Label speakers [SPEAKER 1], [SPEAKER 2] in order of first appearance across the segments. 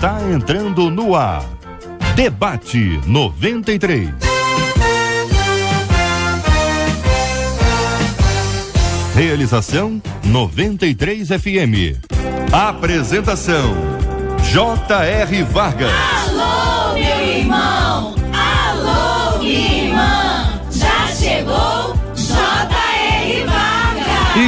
[SPEAKER 1] está entrando no ar. Debate 93. Realização 93 FM. Apresentação J.R. Vargas.
[SPEAKER 2] Alô, meu irmão! Alô, minha irmã! Já chegou J.R. Vargas!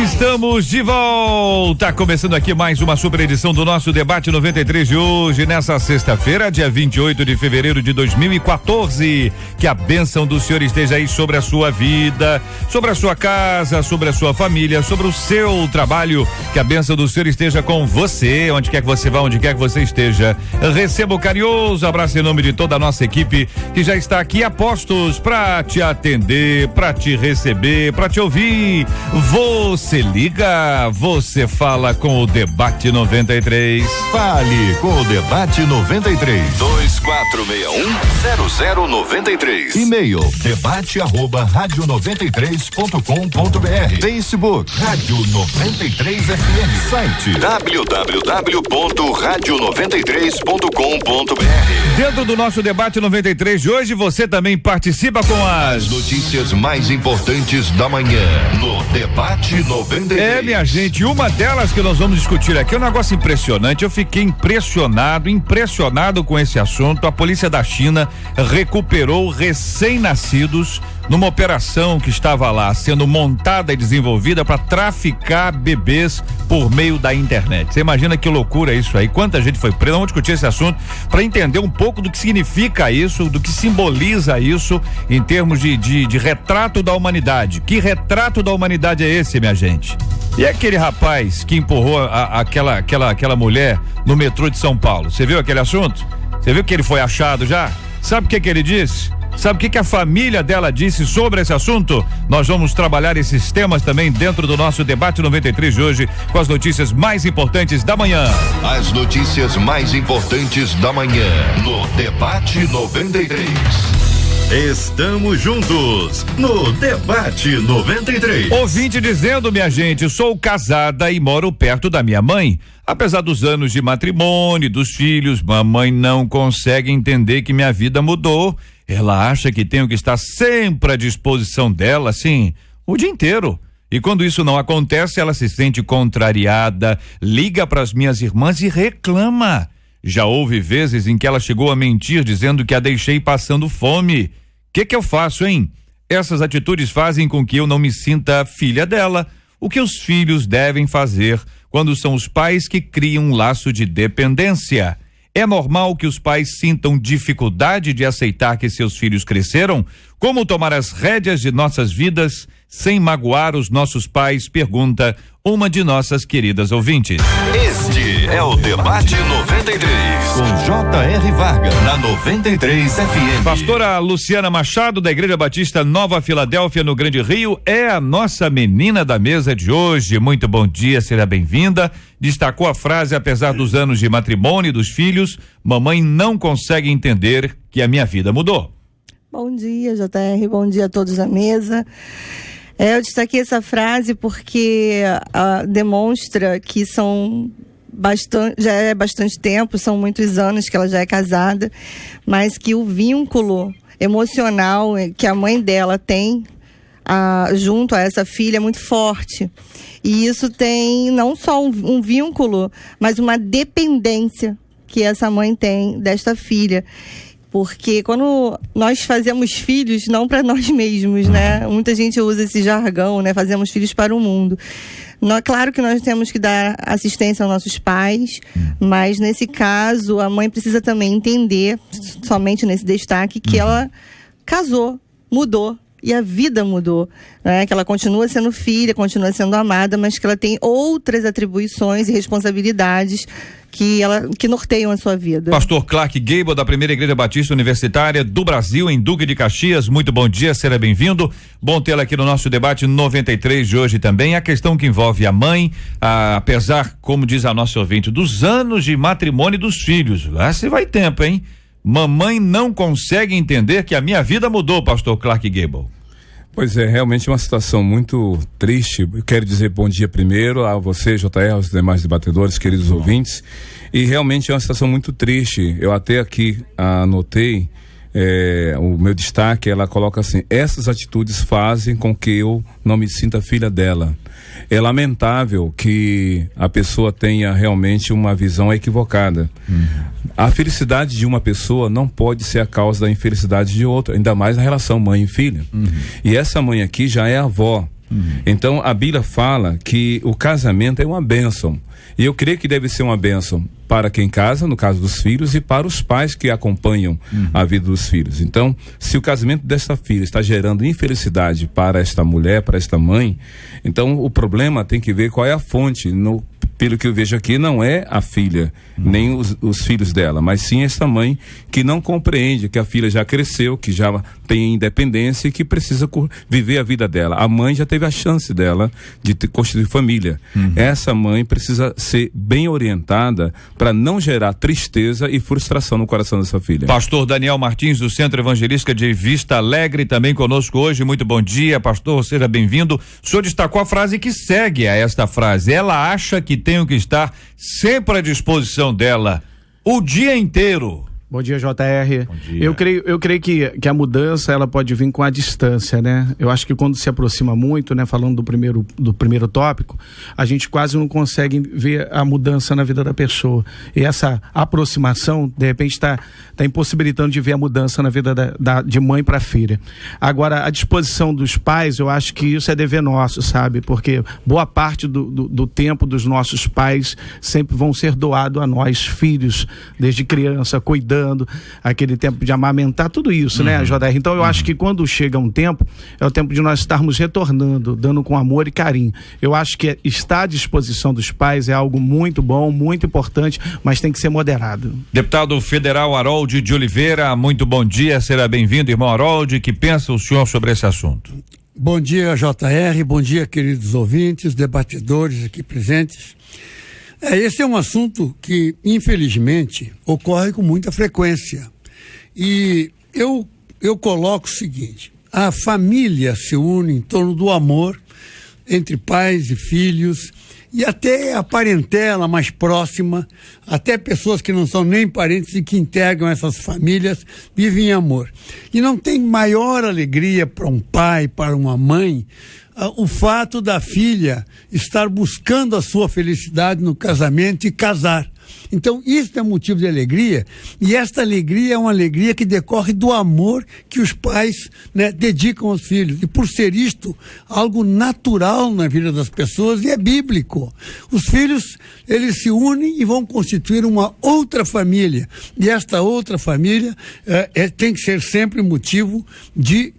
[SPEAKER 3] Estamos de volta, começando aqui mais uma super edição do nosso Debate 93 de hoje, nessa sexta-feira, dia 28 de fevereiro de 2014. Que a bênção do Senhor esteja aí sobre a sua vida, sobre a sua casa, sobre a sua família, sobre o seu trabalho. Que a bênção do Senhor esteja com você, onde quer que você vá, onde quer que você esteja. Receba o carinhoso abraço em nome de toda a nossa equipe que já está aqui a postos para te atender, para te receber, para te ouvir. Você liga, você fala com o Debate 93.
[SPEAKER 1] Fale com o Debate 93. 2461-0093. E-mail debate@radio93.com.br. Facebook Rádio 93 FM. Site www.radio93.com.br.
[SPEAKER 3] Dentro do nosso Debate 93 de hoje, você também participa com as
[SPEAKER 1] notícias mais importantes da manhã no Debate 93.
[SPEAKER 3] É, minha gente, uma delas que nós vamos discutir aqui é um negócio impressionante. Eu fiquei impressionado com esse assunto. A polícia da China recuperou recém-nascidos numa operação que estava lá sendo montada e desenvolvida para traficar bebês por meio da internet. Você imagina que loucura isso aí? Quanta gente foi presa? Vamos discutir esse assunto para entender um pouco do que significa isso, do que simboliza isso em termos de retrato da humanidade. Que retrato da humanidade é esse, minha gente? E aquele rapaz que empurrou aquela mulher no metrô de São Paulo? Você viu aquele assunto? Você viu que ele foi achado já? Sabe o que ele disse? Sabe o que a família dela disse sobre esse assunto? Nós vamos trabalhar esses temas também dentro do nosso Debate 93 de hoje, com as notícias mais importantes da manhã.
[SPEAKER 1] As notícias mais importantes da manhã no Debate 93. Estamos juntos no Debate 93.
[SPEAKER 3] Ouvinte dizendo, minha gente, sou casada e moro perto da minha mãe. Apesar dos anos de matrimônio, dos filhos, mamãe não consegue entender que minha vida mudou. Ela acha que tenho que estar sempre à disposição dela, assim, o dia inteiro. E quando isso não acontece, ela se sente contrariada, liga para as minhas irmãs e reclama. Já houve vezes em que ela chegou a mentir dizendo que a deixei passando fome. Que eu faço, hein? Essas atitudes fazem com que eu não me sinta filha dela. O que os filhos devem fazer quando são os pais que criam um laço de dependência? É normal que os pais sintam dificuldade de aceitar que seus filhos cresceram? Como tomar as rédeas de nossas vidas sem magoar os nossos pais? Pergunta uma de nossas queridas ouvintes.
[SPEAKER 1] Este é o Debate 93 com J.R. Vargas na 93 FM.
[SPEAKER 3] Pastora Luciana Machado, da Igreja Batista Nova Filadélfia, no Grande Rio, é a nossa menina da mesa de hoje. Muito bom dia, seja bem-vinda. Destacou a frase: apesar dos anos de matrimônio e dos filhos, mamãe não consegue entender que a minha vida mudou.
[SPEAKER 4] Bom dia, J.R., bom dia a todos da mesa. Eu destaquei essa frase porque demonstra que já é bastante tempo, são muitos anos que ela já é casada, mas que o vínculo emocional que a mãe dela tem junto a essa filha é muito forte. E isso tem não só um vínculo, mas uma dependência que essa mãe tem desta filha. Porque quando nós fazemos filhos, não para nós mesmos, né? Muita gente usa esse jargão, né? Fazemos filhos para o mundo. Claro que nós temos que dar assistência aos nossos pais, mas nesse caso, a mãe precisa também entender, somente nesse destaque, que ela casou, mudou. E a vida mudou, né? Que ela continua sendo filha, continua sendo amada, mas que ela tem outras atribuições e responsabilidades que norteiam a sua vida.
[SPEAKER 3] Pastor Clark Gable, da Primeira Igreja Batista Universitária do Brasil, em Duque de Caxias, muito bom dia, seja bem-vindo. Bom tê-la aqui no nosso Debate 93 de hoje também. A questão que envolve a mãe, apesar, como diz a nossa ouvinte, dos anos de matrimônio dos filhos. Lá se vai tempo, hein? Mamãe não consegue entender que a minha vida mudou, pastor Clark Gable.
[SPEAKER 5] Pois é, realmente é uma situação muito triste. Eu quero dizer bom dia primeiro a você, JR, aos demais debatedores, queridos ouvintes. E realmente é uma situação muito triste. Eu até aqui anotei o meu destaque. Ela coloca assim: essas atitudes fazem com que eu não me sinta filha dela. É lamentável que a pessoa tenha realmente uma visão equivocada. A felicidade de uma pessoa não pode ser a causa da infelicidade de outra, ainda mais na relação mãe e filha. E essa mãe aqui já é avó. Então a Bíblia fala que o casamento é uma bênção. E eu creio que deve ser uma bênção para quem casa, no caso dos filhos, e para os pais que acompanham a vida dos filhos. Então, se o casamento desta filha está gerando infelicidade para esta mulher, para esta mãe, então o problema tem que ver qual é a fonte. Pelo que eu vejo aqui, não é a filha, nem os filhos dela, mas sim esta mãe que não compreende que a filha já cresceu, que já tem independência e que precisa viver a vida dela. A mãe já teve a chance dela de constituir família. Essa mãe precisa ser bem orientada para não gerar tristeza e frustração no coração dessa filha.
[SPEAKER 3] Pastor Daniel Martins, do Centro Evangelístico de Vista Alegre, também conosco hoje. Muito bom dia, pastor, seja bem-vindo. O senhor destacou a frase que segue a esta frase: ela acha que tenho que estar sempre à disposição dela o dia inteiro.
[SPEAKER 6] Bom dia, JR.
[SPEAKER 3] Bom dia.
[SPEAKER 6] Eu creio que a mudança ela pode vir com a distância, né? Eu acho que quando se aproxima muito, né? Falando do primeiro tópico, a gente quase não consegue ver a mudança na vida da pessoa. E essa aproximação, de repente, está impossibilitando de ver a mudança na vida de mãe para filha. Agora, a disposição dos pais, eu acho que isso é dever nosso, sabe? Porque boa parte do tempo dos nossos pais sempre vão ser doado a nós, filhos, desde criança, cuidando, aquele tempo de amamentar, tudo isso, né, JR? Então eu acho que quando chega um tempo, é o tempo de nós estarmos retornando, dando com amor e carinho. Eu acho que estar à disposição dos pais é algo muito bom, muito importante, mas tem que ser moderado.
[SPEAKER 3] Deputado federal Harold de Oliveira, muito bom dia, será bem-vindo, irmão Harold. Que pensa o senhor sobre esse assunto?
[SPEAKER 7] Bom dia, JR, bom dia, queridos ouvintes, debatedores aqui presentes. Esse é um assunto que, infelizmente, ocorre com muita frequência. E eu coloco o seguinte: a família se une em torno do amor entre pais e filhos, e até a parentela mais próxima, até pessoas que não são nem parentes e que integram essas famílias, vivem em amor. E não tem maior alegria para um pai, para uma mãe, o fato da filha estar buscando a sua felicidade no casamento e casar. Então, isso é motivo de alegria, e esta alegria é uma alegria que decorre do amor que os pais, né, dedicam aos filhos. E por ser isto algo natural na vida das pessoas, e é bíblico. Os filhos, eles se unem e vão constituir uma outra família. E esta outra família tem que ser sempre motivo de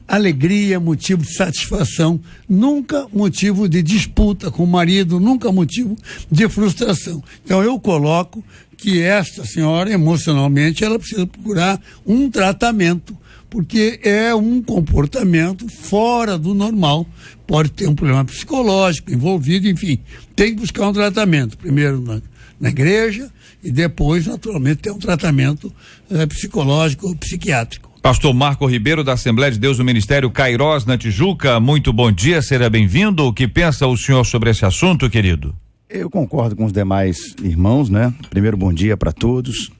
[SPEAKER 7] alegria, motivo de satisfação, nunca motivo de disputa com o marido, nunca motivo de frustração. Então eu coloco que esta senhora, emocionalmente, ela precisa procurar um tratamento, porque é um comportamento fora do normal. Pode ter um problema psicológico envolvido, enfim, tem que buscar um tratamento, primeiro na igreja e depois, naturalmente, ter um tratamento psicológico ou psiquiátrico.
[SPEAKER 3] Pastor Marco Ribeiro, da Assembleia de Deus do Ministério Cairós, na Tijuca, muito bom dia, seja bem-vindo. O que pensa o senhor sobre esse assunto, querido?
[SPEAKER 8] Eu concordo com os demais irmãos, né? Primeiro, bom dia para todos.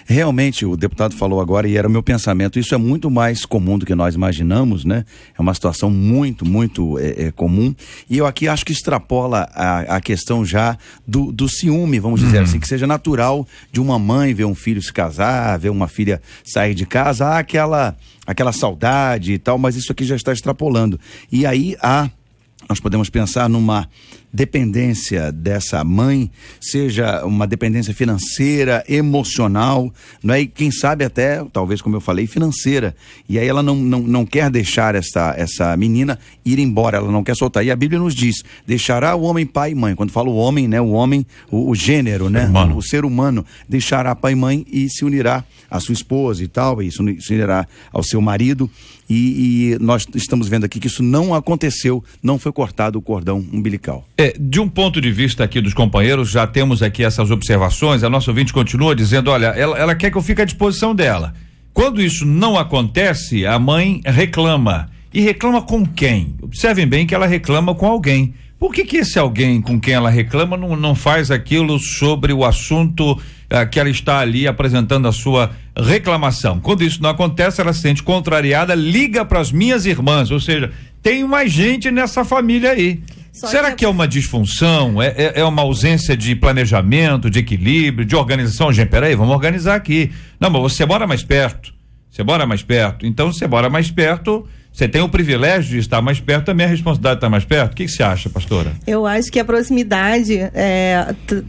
[SPEAKER 8] Realmente o deputado falou agora, e era o meu pensamento, isso é muito mais comum do que nós imaginamos, né? É uma situação muito comum, e eu aqui acho que extrapola a questão já do ciúme, vamos dizer assim, que seja natural de uma mãe ver um filho se casar, ver uma filha sair de casa, aquela saudade e tal, mas isso aqui já está extrapolando, e aí nós podemos pensar numa dependência dessa mãe, seja uma dependência financeira, emocional, não é? E quem sabe até, talvez, como eu falei, financeira. E aí ela não quer deixar essa menina ir embora, ela não quer soltar. E a Bíblia nos diz: deixará o homem pai e mãe. Quando fala o homem, né? O homem, o gênero, né? O ser humano deixará pai e mãe e se unirá à sua esposa e tal, e se unirá ao seu marido. E nós estamos vendo aqui que isso não aconteceu, não foi cortado o cordão umbilical.
[SPEAKER 3] De um ponto de vista aqui dos companheiros, já temos aqui essas observações. A nossa ouvinte continua dizendo: olha, ela quer que eu fique à disposição dela, Quando isso não acontece, a mãe reclama. E reclama com quem? Observem bem que ela reclama com alguém. Por que esse alguém com quem ela reclama não faz aquilo sobre o assunto que ela está ali apresentando a sua reclamação? Quando isso não acontece, ela se sente contrariada, liga para as minhas irmãs, ou seja, tem mais gente nessa família aí. Será que é uma disfunção? É uma ausência de planejamento, de equilíbrio, de organização? Gente, peraí, vamos organizar aqui. Não, mas você mora mais perto. Então, você mora mais perto, você tem o privilégio de estar mais perto, também a responsabilidade de estar mais perto. O que você acha, pastora?
[SPEAKER 4] Eu acho que a proximidade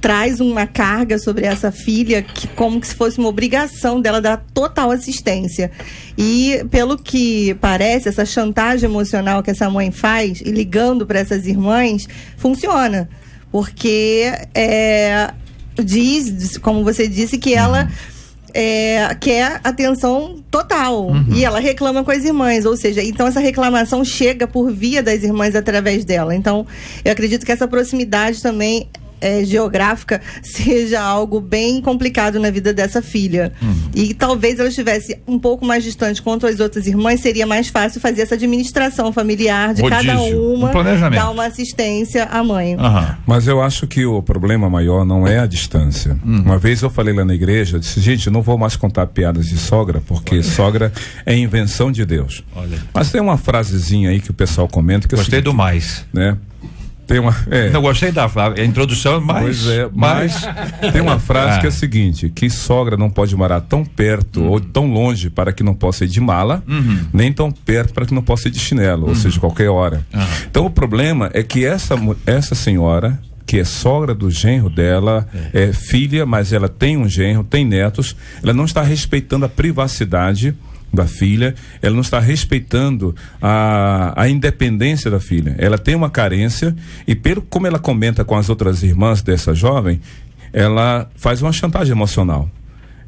[SPEAKER 4] traz uma carga sobre essa filha, que como se fosse uma obrigação dela dar total assistência. E, pelo que parece, essa chantagem emocional que essa mãe faz, e ligando para essas irmãs, funciona. Porque diz, como você disse, que ela quer atenção total. E ela reclama com as irmãs, ou seja, então essa reclamação chega por via das irmãs através dela. Então, eu acredito que essa proximidade também geográfica seja algo bem complicado na vida dessa filha. E talvez ela estivesse um pouco mais distante quanto as outras irmãs, seria mais fácil fazer essa administração familiar de cada uma, dar uma assistência à mãe.
[SPEAKER 5] Mas eu acho que o problema maior não é a distância. Uma vez eu falei lá na igreja, eu disse, gente, eu não vou mais contar piadas de sogra, porque sogra é invenção de Deus. Mas tem uma frasezinha aí que o pessoal comenta que
[SPEAKER 3] gostei do mais,
[SPEAKER 5] né? Tem uma,
[SPEAKER 3] não gostei da introdução, mas
[SPEAKER 5] tem uma frase que é a seguinte, que sogra não pode morar tão perto ou tão longe para que não possa ir de mala, nem tão perto para que não possa ir de chinelo, ou seja, qualquer hora. Então o problema é que essa senhora, que é sogra do genro dela, é filha, mas ela tem um genro, tem netos, ela não está respeitando a privacidade da filha, ela não está respeitando a independência da filha. Ela tem uma carência e como ela comenta com as outras irmãs dessa jovem, ela faz uma chantagem emocional.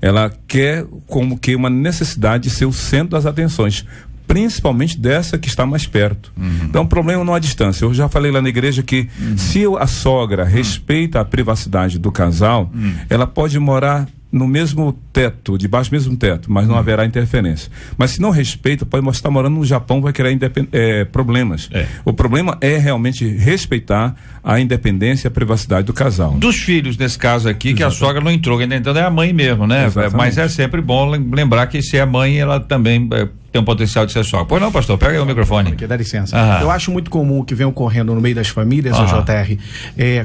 [SPEAKER 5] Ela quer como que uma necessidade de ser o centro das atenções, principalmente dessa que está mais perto. Então o problema não é a distância. Eu já falei lá na igreja que se a sogra respeita a privacidade do casal, ela pode morar no mesmo teto, debaixo do mesmo teto, mas não haverá interferência. Mas se não respeita, pode estar morando no Japão, vai criar problemas. O problema é realmente respeitar a independência e a privacidade do casal.
[SPEAKER 3] Dos filhos, nesse caso aqui, que a sogra não entrou, então é a mãe mesmo, né?
[SPEAKER 5] Exatamente.
[SPEAKER 3] Mas é sempre bom lembrar que se é mãe, ela também tem um potencial de ser sogra. Pois não, pastor, pega aí o microfone.
[SPEAKER 6] Dá licença. Eu acho muito comum que vem ocorrendo no meio das famílias, o JR,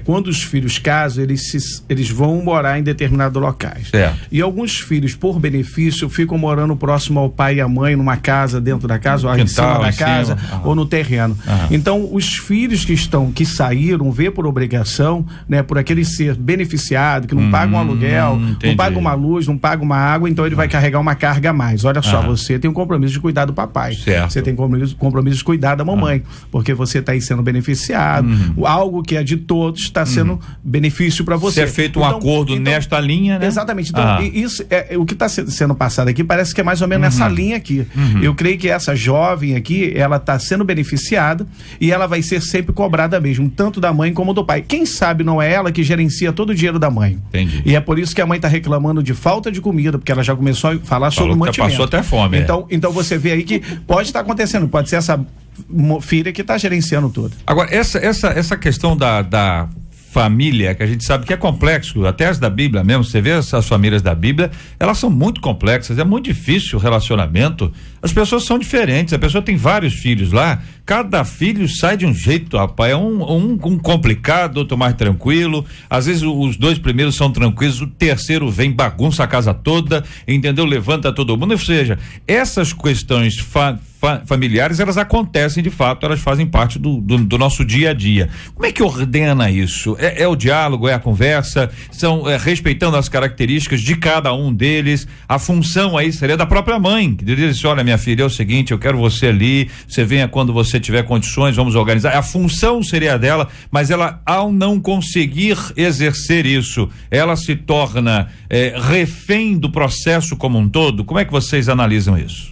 [SPEAKER 6] quando os filhos casam, eles vão morar em determinados locais. E alguns filhos, por benefício, ficam morando próximo ao pai e à mãe, numa casa, dentro da casa, ou em cima da casa, ou no terreno. Então, os filhos que saíram, vê por obrigação, né, por aquele ser beneficiado, que não paga um aluguel, não paga uma luz, não paga uma água, então ele vai carregar uma carga a mais. Olha só, você tem um compromisso de cuidar do papai. Você tem compromisso de cuidar da mamãe, porque você está aí sendo beneficiado. Algo que é de todos está sendo benefício para você.
[SPEAKER 3] Se é feito um acordo nesta linha, né?
[SPEAKER 6] Exatamente. Então, isso o que está sendo passado aqui parece que é mais ou menos nessa linha aqui. Eu creio que essa jovem aqui, ela está sendo beneficiada e ela vai ser sempre cobrada mesmo, tanto da mãe como do pai. Quem sabe não é ela que gerencia todo o dinheiro da mãe.
[SPEAKER 3] Entendi.
[SPEAKER 6] E é por isso que a mãe está reclamando de falta de comida, porque ela já começou a falar sobre o mantimento.
[SPEAKER 3] Passou até fome.
[SPEAKER 6] Então você vê aí que pode estar acontecendo, pode ser essa filha que está gerenciando tudo.
[SPEAKER 3] Agora, essa questão da família, que a gente sabe que é complexo, até as da Bíblia mesmo, você vê as famílias da Bíblia, elas são muito complexas, é muito difícil o relacionamento, as pessoas são diferentes, a pessoa tem vários filhos lá, cada filho sai de um jeito, rapaz, um complicado, outro mais tranquilo, às vezes os dois primeiros são tranquilos, o terceiro vem, bagunça a casa toda, entendeu? Levanta todo mundo, ou seja, essas questões familiares, elas acontecem de fato, elas fazem parte do nosso dia a dia. Como é que ordena isso? É o diálogo, é a conversa, respeitando as características de cada um deles, a função aí seria da própria mãe, que diria assim, olha minha filha, é o seguinte, eu quero você ali, você venha quando você tiver condições, vamos organizar, a função seria dela, mas ela, ao não conseguir exercer isso, ela se torna refém do processo como um todo. Como é que vocês analisam isso?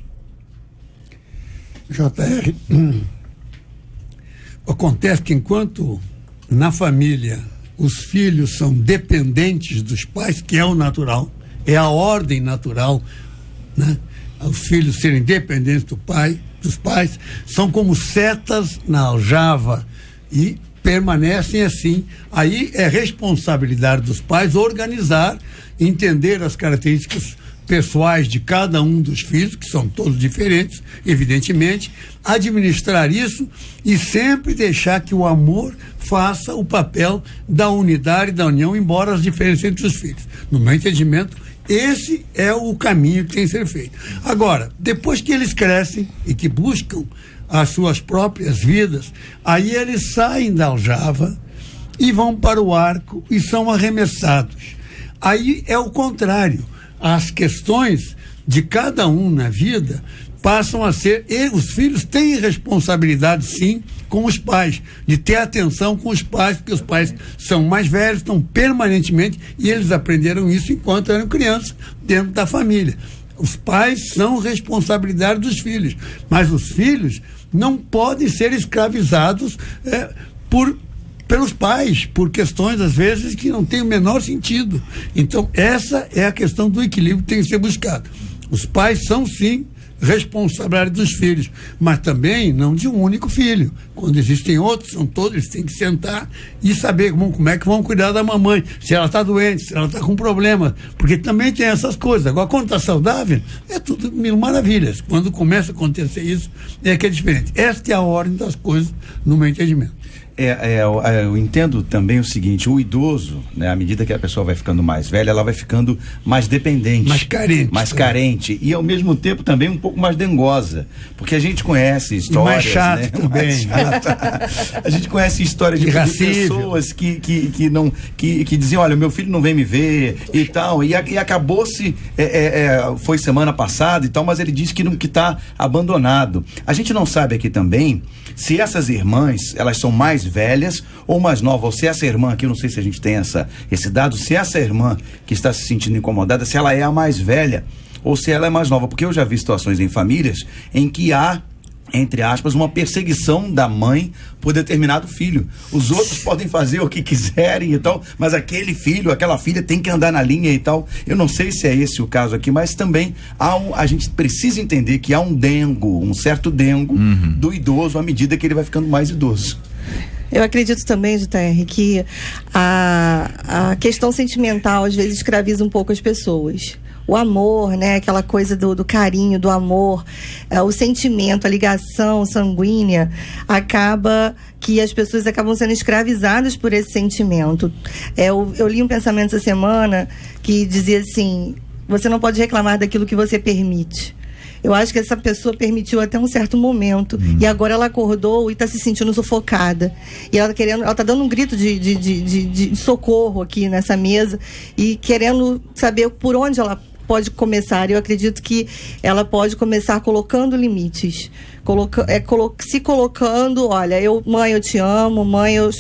[SPEAKER 7] JR, acontece que enquanto na família os filhos são dependentes dos pais, que é o natural, é a ordem natural, né? os filhos serem dependentes dos pais, são como setas na aljava e permanecem assim. Aí é responsabilidade dos pais organizar, entender as características pessoais de cada um dos filhos, que são todos diferentes, evidentemente, administrar isso e sempre deixar que o amor faça o papel da unidade, da união, embora as diferenças entre os filhos. No meu entendimento, esse é o caminho que tem que ser feito. Agora, depois que eles crescem e que buscam as suas próprias vidas, aí eles saem da aljava e vão para o arco e são arremessados. Aí é o contrário. As questões de cada um na vida passam a ser, os filhos têm responsabilidade sim com os pais, de ter atenção com os pais, porque os pais são mais velhos, estão permanentemente, e eles aprenderam isso enquanto eram crianças dentro da família. Os pais são responsabilidade dos filhos, mas os filhos não podem ser escravizados pelos pais, por questões, às vezes, que não têm o menor sentido. Então, essa é a questão do equilíbrio que tem que ser buscado. Os pais são, sim, responsabilidade dos filhos, mas também não de um único filho. Quando existem outros, são todos, eles têm que sentar e saber como é que vão cuidar da mamãe, se ela está doente, se ela está com problema, porque também tem essas coisas. Agora, quando está saudável, é tudo mil maravilhas. Quando começa a acontecer isso, é que é diferente. Esta é a ordem das coisas, no meu entendimento.
[SPEAKER 8] Eu entendo também o seguinte: o idoso, né, à medida que a pessoa vai ficando mais velha, ela vai ficando mais dependente, mais carente e ao mesmo tempo também um pouco mais dengosa, porque a gente conhece histórias,
[SPEAKER 7] mais chato,
[SPEAKER 8] né?
[SPEAKER 7] também.
[SPEAKER 8] A gente conhece histórias de pessoas que diziam: olha, meu filho não vem me ver e tal, e acabou-se, foi semana passada e tal, mas ele disse que está abandonado. A gente não sabe aqui também se essas irmãs, elas são mais velhas ou mais novas, ou se essa irmã aqui, eu não sei se a gente tem esse dado, se essa irmã que está se sentindo incomodada, se ela é a mais velha ou se ela é mais nova, porque eu já vi situações em famílias em que há, entre aspas, uma perseguição da mãe por determinado filho. Os outros podem fazer o que quiserem e tal, mas aquele filho, aquela filha tem que andar na linha e tal. Eu não sei se é esse o caso aqui, mas também a gente precisa entender que há um certo dengo do idoso à medida que ele vai ficando mais idoso.
[SPEAKER 4] Eu acredito também, JR, que a questão sentimental às vezes escraviza um pouco as pessoas. O amor, né? Aquela coisa do carinho, do amor, o sentimento, a ligação sanguínea, acaba que as pessoas acabam sendo escravizadas por esse sentimento. Eu li um pensamento essa semana que dizia assim: você não pode reclamar daquilo que você permite. Eu acho que essa pessoa permitiu até um certo momento e agora ela acordou e está se sentindo sufocada. E ela está dando um grito de socorro aqui nessa mesa e querendo saber por onde ela pode começar. Eu acredito que ela pode começar colocando limites. Se colocando, olha, mãe, eu te amo, mãe, eu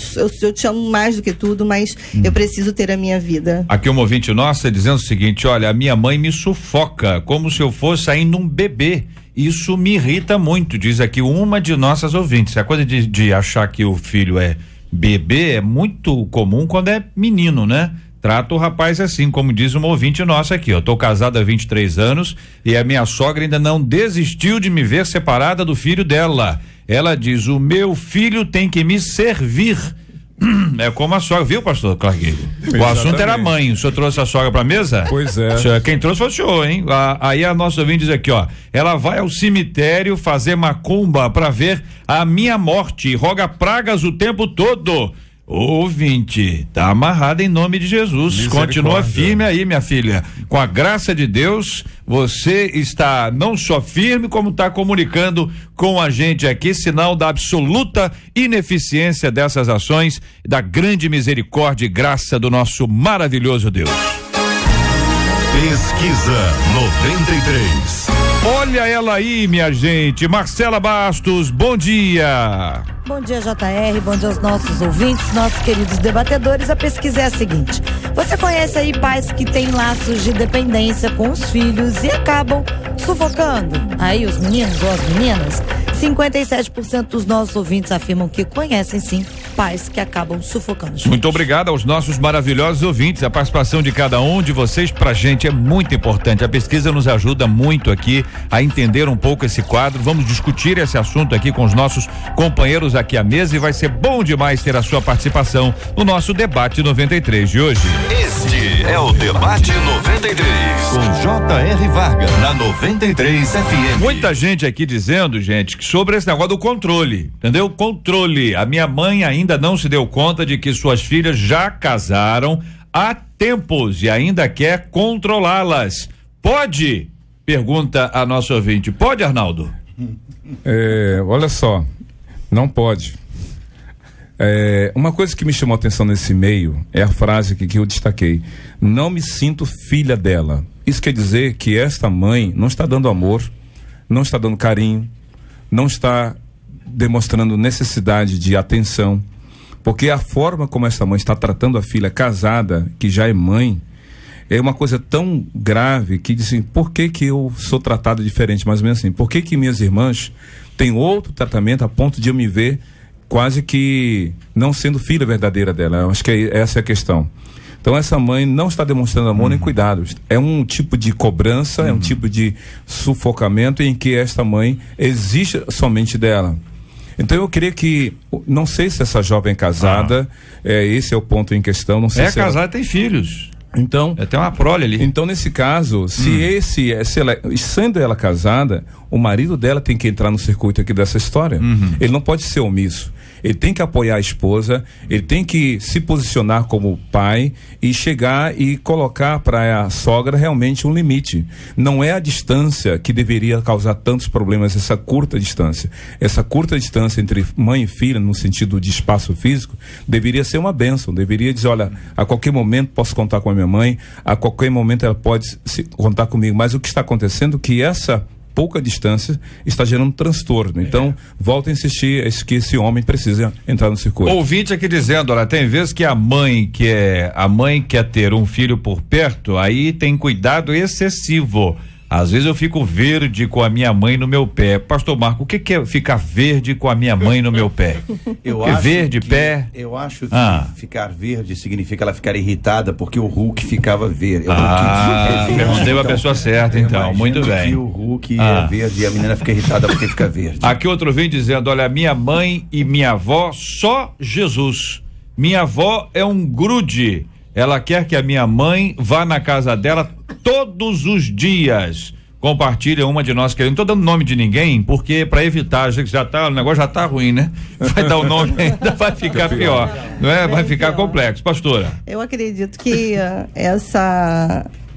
[SPEAKER 4] te amo mais do que tudo, mas eu preciso ter a minha vida.
[SPEAKER 3] Aqui uma ouvinte nossa dizendo o seguinte: olha, a minha mãe me sufoca como se eu fosse ainda um bebê. Isso me irrita muito, diz aqui uma de nossas ouvintes. A coisa de achar que o filho é bebê é muito comum quando é menino, né? Trata o rapaz assim, como diz uma ouvinte nossa aqui. Eu tô casado há 23 anos e a minha sogra ainda não desistiu de me ver separada do filho dela. Ela diz: o meu filho tem que me servir. É como a sogra, viu, pastor Clargueiro? O assunto era a mãe. O senhor trouxe a sogra pra mesa?
[SPEAKER 5] Pois é.
[SPEAKER 3] Quem trouxe foi o senhor, hein? Aí a nossa ouvinte diz aqui, ó: ela vai ao cemitério fazer macumba pra ver a minha morte e roga pragas o tempo todo. Ouvinte, tá amarrado em nome de Jesus. Continua firme aí, minha filha. Com a graça de Deus, você está não só firme, como está comunicando com a gente aqui, sinal da absoluta ineficiência dessas ações, da grande misericórdia e graça do nosso maravilhoso Deus.
[SPEAKER 1] Pesquisa 93.
[SPEAKER 3] Olha ela aí, minha gente. Marcela Bastos, bom dia.
[SPEAKER 9] Bom dia, JR, bom dia aos nossos ouvintes, nossos queridos debatedores. A pesquisa é a seguinte: você conhece aí pais que têm laços de dependência com os filhos e acabam sufocando aí os meninos ou as meninas? 57% dos nossos ouvintes afirmam que conhecem sim pais que acabam sufocando.
[SPEAKER 3] Muito obrigado aos nossos maravilhosos ouvintes. A participação de cada um de vocês pra gente é muito importante. A pesquisa nos ajuda muito aqui a entender um pouco esse quadro. Vamos discutir esse assunto aqui com os nossos companheiros aqui à mesa e vai ser bom demais ter a sua participação no nosso debate 93 de hoje.
[SPEAKER 1] Este é o Debate 93, com J.R. Vargas, na 93 FM.
[SPEAKER 3] Muita gente aqui dizendo, gente, que sobre esse negócio do controle, entendeu? Controle. A minha mãe ainda não se deu conta de que suas filhas já casaram há tempos e ainda quer controlá-las. Pode? Pergunta a nossa ouvinte. Pode, Arnaldo?
[SPEAKER 5] Olha só, não pode. Uma coisa que me chamou a atenção nesse e-mail é a frase que eu destaquei: não me sinto filha dela. Isso quer dizer que esta mãe não está dando amor, não está dando carinho, não está demonstrando necessidade de atenção, porque a forma como essa mãe está tratando a filha casada, que já é mãe, é uma coisa tão grave que diz assim: por que eu sou tratado diferente? Mais ou menos assim, por que minhas irmãs têm outro tratamento a ponto de eu me ver quase que não sendo filha verdadeira dela? Eu acho que essa é a questão. Então essa mãe não está demonstrando amor nem cuidado. É um tipo de cobrança, é um tipo de sufocamento em que esta mãe exige somente dela. Então eu queria que, não sei se essa jovem é casada, esse é o ponto em questão, não sei se
[SPEAKER 3] casada, tem filhos.
[SPEAKER 5] Então,
[SPEAKER 3] tem uma prole ali.
[SPEAKER 5] Então, nesse caso, sendo ela casada, o marido dela tem que entrar no circuito aqui dessa história. Ele não pode ser omisso. Ele tem que apoiar a esposa, ele tem que se posicionar como pai e chegar e colocar para a sogra realmente um limite. Não é a distância que deveria causar tantos problemas, essa curta distância. Essa curta distância entre mãe e filha, no sentido de espaço físico, deveria ser uma bênção. Deveria dizer: olha, a qualquer momento posso contar com a minha mãe, a qualquer momento ela pode contar comigo. Mas o que está acontecendo é que essa pouca distância está gerando transtorno. Então, volto a insistir que esse homem precisa entrar no circuito.
[SPEAKER 3] Ouvinte aqui dizendo: olha, tem vezes que a mãe quer ter um filho por perto, aí tem cuidado excessivo. Às vezes eu fico verde com a minha mãe no meu pé. Pastor Marco, o que é ficar verde com a minha mãe no meu pé?
[SPEAKER 8] Eu acho que
[SPEAKER 3] Ah.
[SPEAKER 8] ficar verde significa ela ficar irritada porque o Hulk ficava verde.
[SPEAKER 3] Perguntei a pessoa certa, então. Muito bem.
[SPEAKER 8] Que o Hulk é verde e a menina fica irritada porque fica verde.
[SPEAKER 3] Aqui outro vem dizendo: olha, minha mãe e minha avó, só Jesus. Minha avó é um grude. Ela quer que a minha mãe vá na casa dela todos os dias. Compartilha uma de nós, que eu não tô dando nome de ninguém, porque para evitar, o negócio já tá ruim, né? Vai dar o nome ainda, vai ficar pior, não é? Vai ficar complexo. Pastora.
[SPEAKER 4] Eu acredito que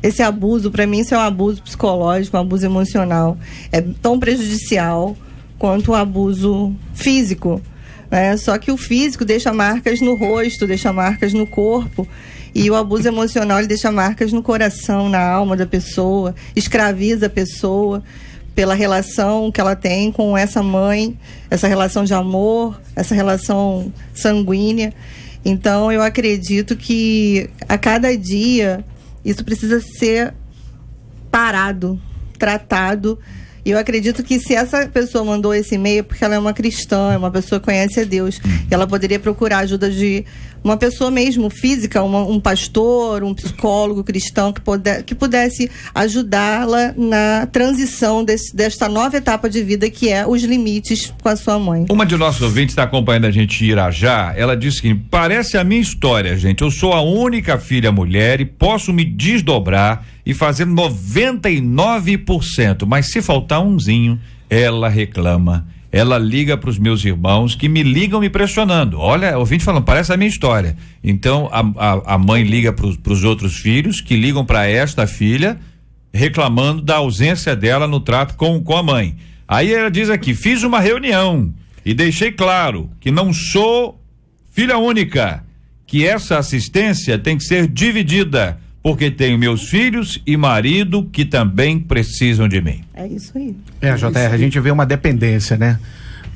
[SPEAKER 4] esse abuso, para mim, isso é um abuso psicológico, um abuso emocional. É tão prejudicial quanto o abuso físico, né? Só que o físico deixa marcas no rosto, deixa marcas no corpo. E o abuso emocional, ele deixa marcas no coração, na alma da pessoa, escraviza a pessoa pela relação que ela tem com essa mãe, essa relação de amor, essa relação sanguínea. Então, eu acredito que a cada dia isso precisa ser parado, tratado. E eu acredito que se essa pessoa mandou esse e-mail é porque ela é uma cristã, é uma pessoa que conhece a Deus. E ela poderia procurar a ajuda de uma pessoa mesmo física, um pastor, um psicólogo cristão que pudesse ajudá-la na transição desta nova etapa de vida, que é os limites com a sua mãe.
[SPEAKER 3] Uma de nossos ouvintes está acompanhando a gente em Irajá. Ela disse que parece a minha história, gente. Eu sou a única filha mulher e posso me desdobrar e fazer 99%, mas se faltar umzinho, ela reclama. Ela liga para os meus irmãos, que me ligam me pressionando. Olha, ouvinte falando, parece a minha história. Então a mãe liga para os outros filhos, que ligam para esta filha, reclamando da ausência dela no trato com a mãe. Aí ela diz aqui: fiz uma reunião e deixei claro que não sou filha única, que essa assistência tem que ser dividida, porque tenho meus filhos e marido que também precisam de mim.
[SPEAKER 4] É isso aí.
[SPEAKER 6] JR, a gente vê uma dependência, né?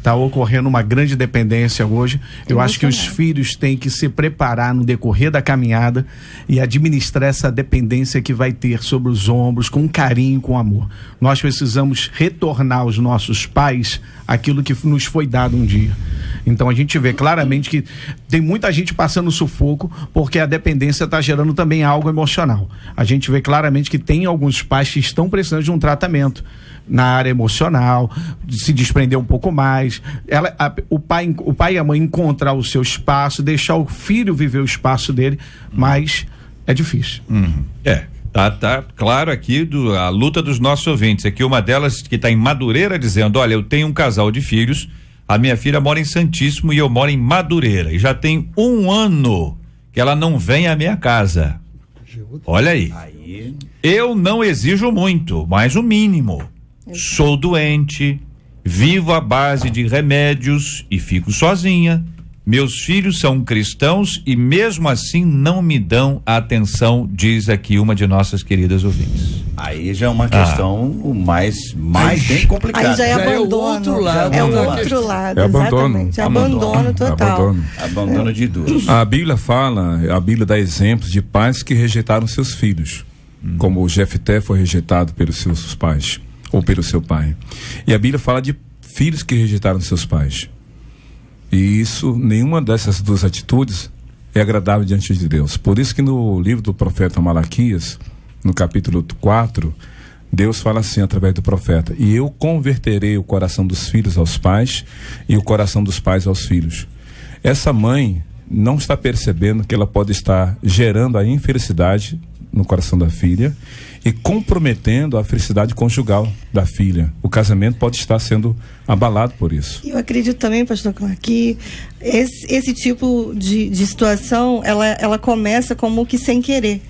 [SPEAKER 6] Tá ocorrendo uma grande dependência hoje. Eu acho que os filhos têm que se preparar no decorrer da caminhada e administrar essa dependência que vai ter sobre os ombros, com carinho, com amor. Nós precisamos retornar aos nossos pais aquilo que nos foi dado um dia. Então a gente vê claramente que tem muita gente passando sufoco porque a dependência está gerando também algo emocional. A gente vê claramente que tem alguns pais que estão precisando de um tratamento na área emocional, de se desprender um pouco mais. O pai e a mãe encontrar o seu espaço, deixar o filho viver o espaço dele, mas é difícil.
[SPEAKER 3] Tá claro aqui a luta dos nossos ouvintes. Aqui uma delas que está em Madureira dizendo: olha, eu tenho um casal de filhos, a minha filha mora em Santíssimo e eu moro em Madureira, e já tem 1 ano que ela não vem à minha casa. Olha aí. Eu não exijo muito, mas o mínimo. Sou doente, vivo à base de remédios e fico sozinha. Meus filhos são cristãos e mesmo assim não me dão a atenção, diz aqui uma de nossas queridas ouvintes.
[SPEAKER 8] Aí já é uma questão mais bem complicada.
[SPEAKER 4] Aí já é abandono.
[SPEAKER 7] outro lado.
[SPEAKER 4] É o outro lado,
[SPEAKER 5] É abandono.
[SPEAKER 4] exatamente. Abandono total.
[SPEAKER 8] Abandono de idosos.
[SPEAKER 5] A Bíblia dá exemplos de pais que rejeitaram seus filhos, como o Jefté foi rejeitado pelos seus pais, ou pelo seu pai. E a Bíblia fala de filhos que rejeitaram seus pais. E nenhuma dessas duas atitudes é agradável diante de Deus. Por isso que no livro do profeta Malaquias, no capítulo 4, Deus fala assim através do profeta: e eu converterei o coração dos filhos aos pais e o coração dos pais aos filhos. Essa mãe não está percebendo que ela pode estar gerando a infelicidade no coração da filha e comprometendo a felicidade conjugal da filha. O casamento pode estar sendo abalado por isso.
[SPEAKER 4] Eu acredito também, pastor Clark, que esse tipo de situação, ela começa como que sem querer.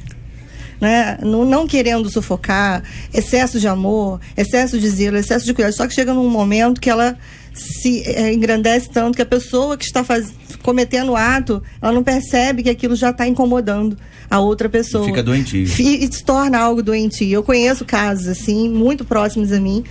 [SPEAKER 4] Né? Não querendo sufocar, excesso de amor, excesso de zelo, excesso de cuidado, só que chega num momento que ela se engrandece tanto que a pessoa que está cometendo o ato, ela não percebe que aquilo já está incomodando a outra pessoa.
[SPEAKER 8] Fica doentio.
[SPEAKER 4] E se torna algo doentio. Eu conheço casos assim, muito próximos a mim.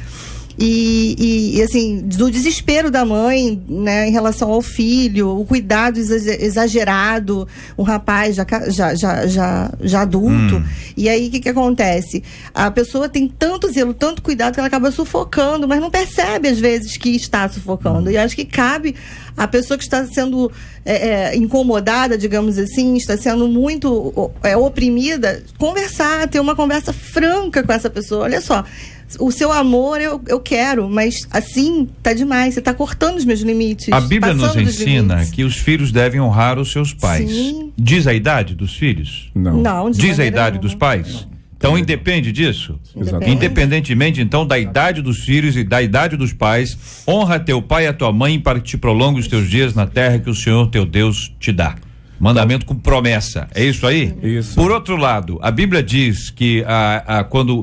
[SPEAKER 4] E assim, do desespero da mãe, né, em relação ao filho, o cuidado exagerado, um rapaz já adulto. E aí o que acontece? A pessoa tem tanto zelo, tanto cuidado que ela acaba sufocando, mas não percebe às vezes que está sufocando. E acho que cabe a pessoa que está sendo incomodada, digamos assim, está sendo muito oprimida, ter uma conversa franca com essa pessoa. Olha só, o seu amor eu quero, mas assim tá demais, você tá cortando os meus limites.
[SPEAKER 3] A Bíblia nos ensina que os filhos devem honrar os seus pais.
[SPEAKER 4] Sim.
[SPEAKER 3] Diz a idade dos filhos?
[SPEAKER 4] Não.
[SPEAKER 3] Diz a idade dos pais? Então independe disso?
[SPEAKER 4] Independe.
[SPEAKER 3] Independentemente então da idade dos filhos e da idade dos pais, honra teu pai e a tua mãe para que te prolongue os teus dias na terra que o Senhor teu Deus te dá. Mandamento com promessa, é isso aí?
[SPEAKER 5] Isso.
[SPEAKER 3] Por outro lado, a Bíblia diz que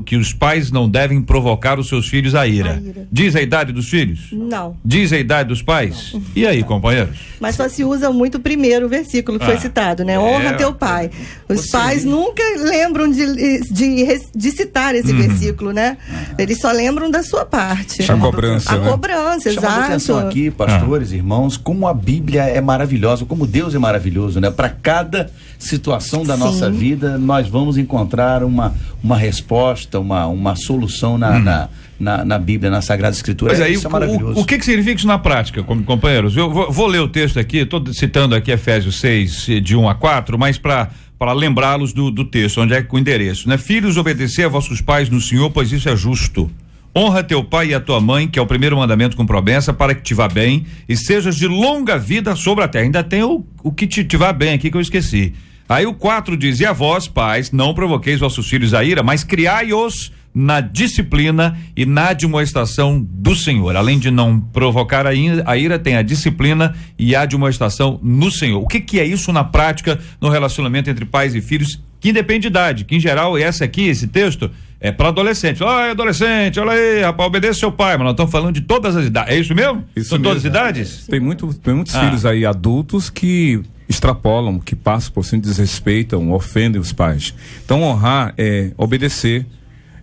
[SPEAKER 3] que os pais não devem provocar os seus filhos à ira. Diz a idade dos filhos?
[SPEAKER 4] Não.
[SPEAKER 3] Diz a idade dos pais?
[SPEAKER 4] Não.
[SPEAKER 3] E aí, companheiros?
[SPEAKER 4] Mas só se usa muito o primeiro versículo que foi citado, né? Honra teu pai. Os pais nunca lembram de citar esse versículo, né? Eles só lembram da sua parte.
[SPEAKER 5] A cobrança,
[SPEAKER 4] A
[SPEAKER 5] né?
[SPEAKER 4] cobrança,
[SPEAKER 8] Chamando
[SPEAKER 4] exato.
[SPEAKER 8] atenção aqui, pastores, irmãos, como a Bíblia é maravilhosa, como Deus é maravilhoso, né? Para cada situação da nossa vida, nós vamos encontrar uma resposta, uma solução na Bíblia, na Sagrada Escritura.
[SPEAKER 3] Mas aí,
[SPEAKER 8] isso é maravilhoso.
[SPEAKER 3] o que significa isso na prática, companheiros? Eu vou ler o texto aqui, estou citando aqui Efésios 6, de 1 a 4, mas para lembrá-los do texto, onde é o endereço, né? Filhos, obedecer a vossos pais no Senhor, pois isso é justo. Honra teu pai e a tua mãe, que é o primeiro mandamento com promessa, para que te vá bem e sejas de longa vida sobre a terra. Ainda tem o que te vá bem aqui que eu esqueci. Aí o 4 diz: e a vós, pais, não provoqueis vossos filhos a ira, mas criai-os na disciplina e na admoestação do Senhor. Além de não provocar a ira, tem a disciplina e a admoestação no Senhor. O que é isso na prática no relacionamento entre pais e filhos, que independe de idade, que em geral esse texto é para adolescente. Adolescente, olha aí, rapaz, obedeça seu pai, mas nós estamos falando de todas as idades. É isso mesmo?
[SPEAKER 5] Isso
[SPEAKER 3] São
[SPEAKER 5] mesmo.
[SPEAKER 3] todas as idades?
[SPEAKER 5] Tem muitos filhos aí adultos que extrapolam, que passam por cima, desrespeitam, ofendem os pais. Então honrar é obedecer,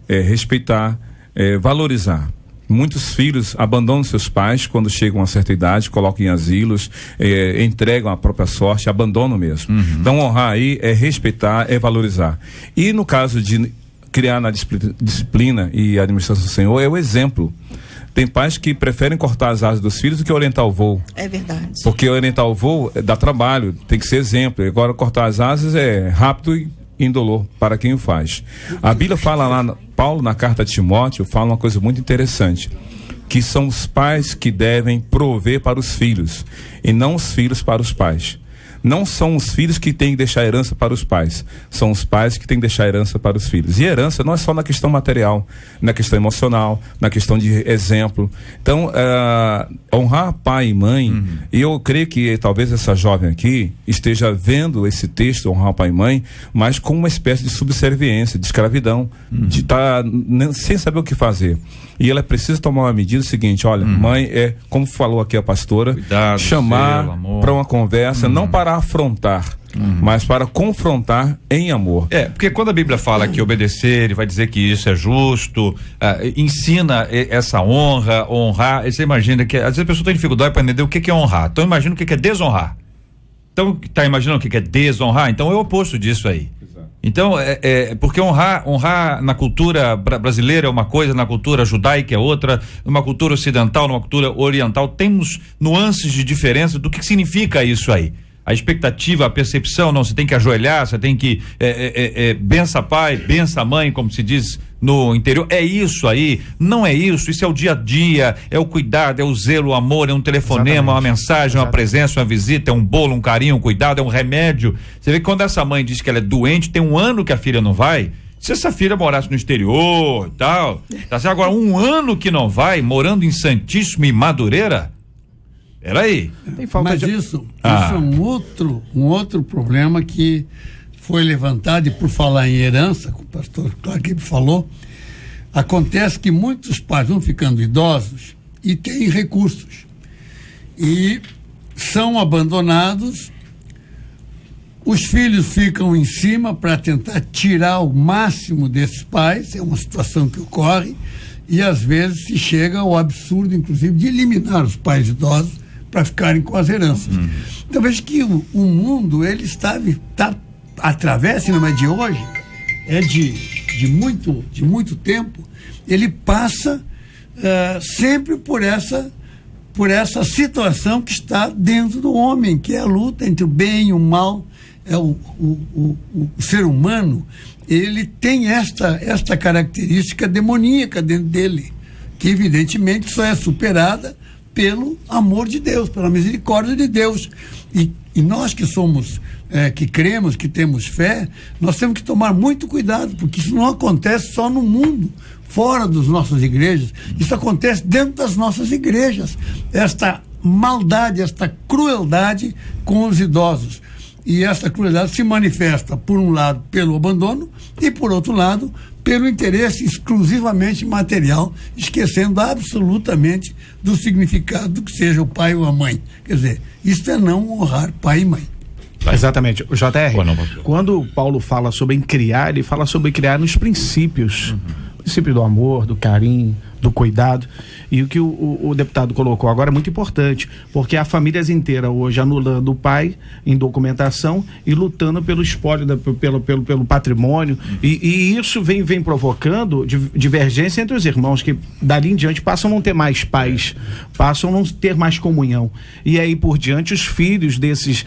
[SPEAKER 5] é respeitar, é valorizar. Muitos filhos abandonam seus pais quando chegam a uma certa idade, colocam em asilos, entregam a própria sorte, abandonam mesmo. Então honrar aí é respeitar, é valorizar. E no caso de criar na disciplina e administração do Senhor, é o exemplo. Tem pais que preferem cortar as asas dos filhos do que orientar o voo.
[SPEAKER 4] É verdade.
[SPEAKER 5] Porque orientar o voo dá trabalho, tem que ser exemplo. Agora, cortar as asas é rápido e indolor para quem o faz. A Bíblia fala lá, Paulo, na carta de Timóteo, fala uma coisa muito interessante, que são os pais que devem prover para os filhos, e não os filhos para os pais. Não são os filhos que têm que deixar herança para os pais, são os pais que têm que deixar herança para os filhos. E herança não é só na questão material, na questão emocional, na questão de exemplo. Então, honrar pai e mãe, e eu creio que talvez essa jovem aqui esteja vendo esse texto, honrar pai e mãe, mas com uma espécie de subserviência, de escravidão, de estar sem saber o que fazer. E ela precisa tomar uma medida seguinte, olha, mãe, como falou aqui a pastora, cuidado, chamar para uma conversa, não para afrontar, mas para confrontar em amor.
[SPEAKER 3] Porque quando a Bíblia fala que obedecer, ele vai dizer que isso é justo, ensina essa honrar, você imagina que às vezes a pessoa tem dificuldade para entender o que é honrar, então imagina o que é desonrar. Então, tá imaginando o que é desonrar? Então é o oposto disso aí. Então, porque honrar na cultura brasileira é uma coisa, na cultura judaica é outra, numa cultura ocidental, numa cultura oriental, temos nuances de diferença do que significa isso aí. A expectativa, a percepção, não, você tem que ajoelhar, você tem que bença pai, bença mãe, como se diz no interior, é isso aí, não é isso é o dia a dia, é o cuidado, é o zelo, o amor, é um telefonema, uma mensagem, uma presença, uma visita, é um bolo, um carinho, um cuidado, é um remédio. Você vê que quando essa mãe diz que ela é doente, tem 1 ano que a filha não vai, se essa filha morasse no exterior e tal, tá certo? Agora 1 ano que não vai, morando em Santíssimo e Madureira, peraí.
[SPEAKER 7] Mas isso é um outro problema que foi levantado, e por falar em herança, como o pastor Clark falou, acontece que muitos pais vão ficando idosos e têm recursos e são abandonados, os filhos ficam em cima para tentar tirar o máximo desses pais, é uma situação que ocorre, e às vezes se chega ao absurdo, inclusive, de eliminar os pais idosos para ficarem com as heranças. Então veja que o mundo, ele está através, não é de hoje, é de muito tempo, ele passa sempre por essa situação que está dentro do homem, que é a luta entre o bem e o mal. O ser humano, ele tem esta característica demoníaca dentro dele, que evidentemente só é superada pelo amor de Deus, pela misericórdia de Deus. E nós que somos, que cremos, que temos fé, nós temos que tomar muito cuidado, porque isso não acontece só no mundo, fora das nossas igrejas, isso acontece dentro das nossas igrejas, esta maldade, esta crueldade com os idosos. E essa crueldade se manifesta, por um lado, pelo abandono e, por outro lado, pelo interesse exclusivamente material, esquecendo absolutamente do significado do que seja o pai ou a mãe. Quer dizer, isso é não honrar pai e mãe.
[SPEAKER 6] Exatamente. O JR, quando Paulo fala sobre criar, ele fala sobre criar nos princípios. Princípio do amor, do carinho, do cuidado. E o que o deputado colocou agora é muito importante, porque há famílias inteiras hoje anulando o pai em documentação e lutando pelo espólio, pelo patrimônio, e isso vem provocando divergência entre os irmãos, que dali em diante passam a não ter mais pais, passam a não ter mais comunhão, e aí por diante os filhos desses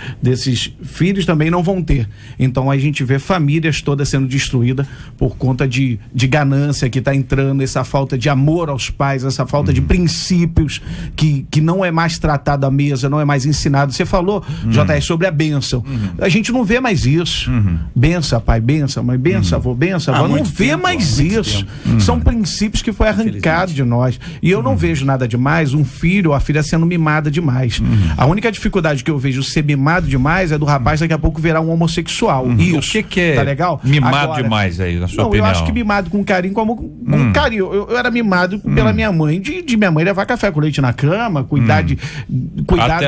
[SPEAKER 6] filhos também não vão ter. Então a gente vê famílias todas sendo destruídas por conta de ganância que está entrando, essa falta de amor aos pais, essa falta de princípios que não é mais tratado à mesa, não é mais ensinado. Você falou, JR, sobre a bênção. A gente não vê mais isso. Bença, pai, bença, mãe, bença, avô, bença, avó. Não vê mais isso. São princípios que foi arrancado de nós. E eu não vejo nada demais um filho ou a filha sendo mimada demais. A única dificuldade que eu vejo ser mimado demais é do rapaz daqui a pouco virar um homossexual. Isso.
[SPEAKER 3] O que é
[SPEAKER 6] tá legal?
[SPEAKER 3] mimado
[SPEAKER 6] agora,
[SPEAKER 3] demais aí, na sua opinião?
[SPEAKER 6] Eu acho que mimado com carinho, com amor, com carinho. Eu era mimado pela minha mãe, de minha mãe levar café com leite na cama, cuidado.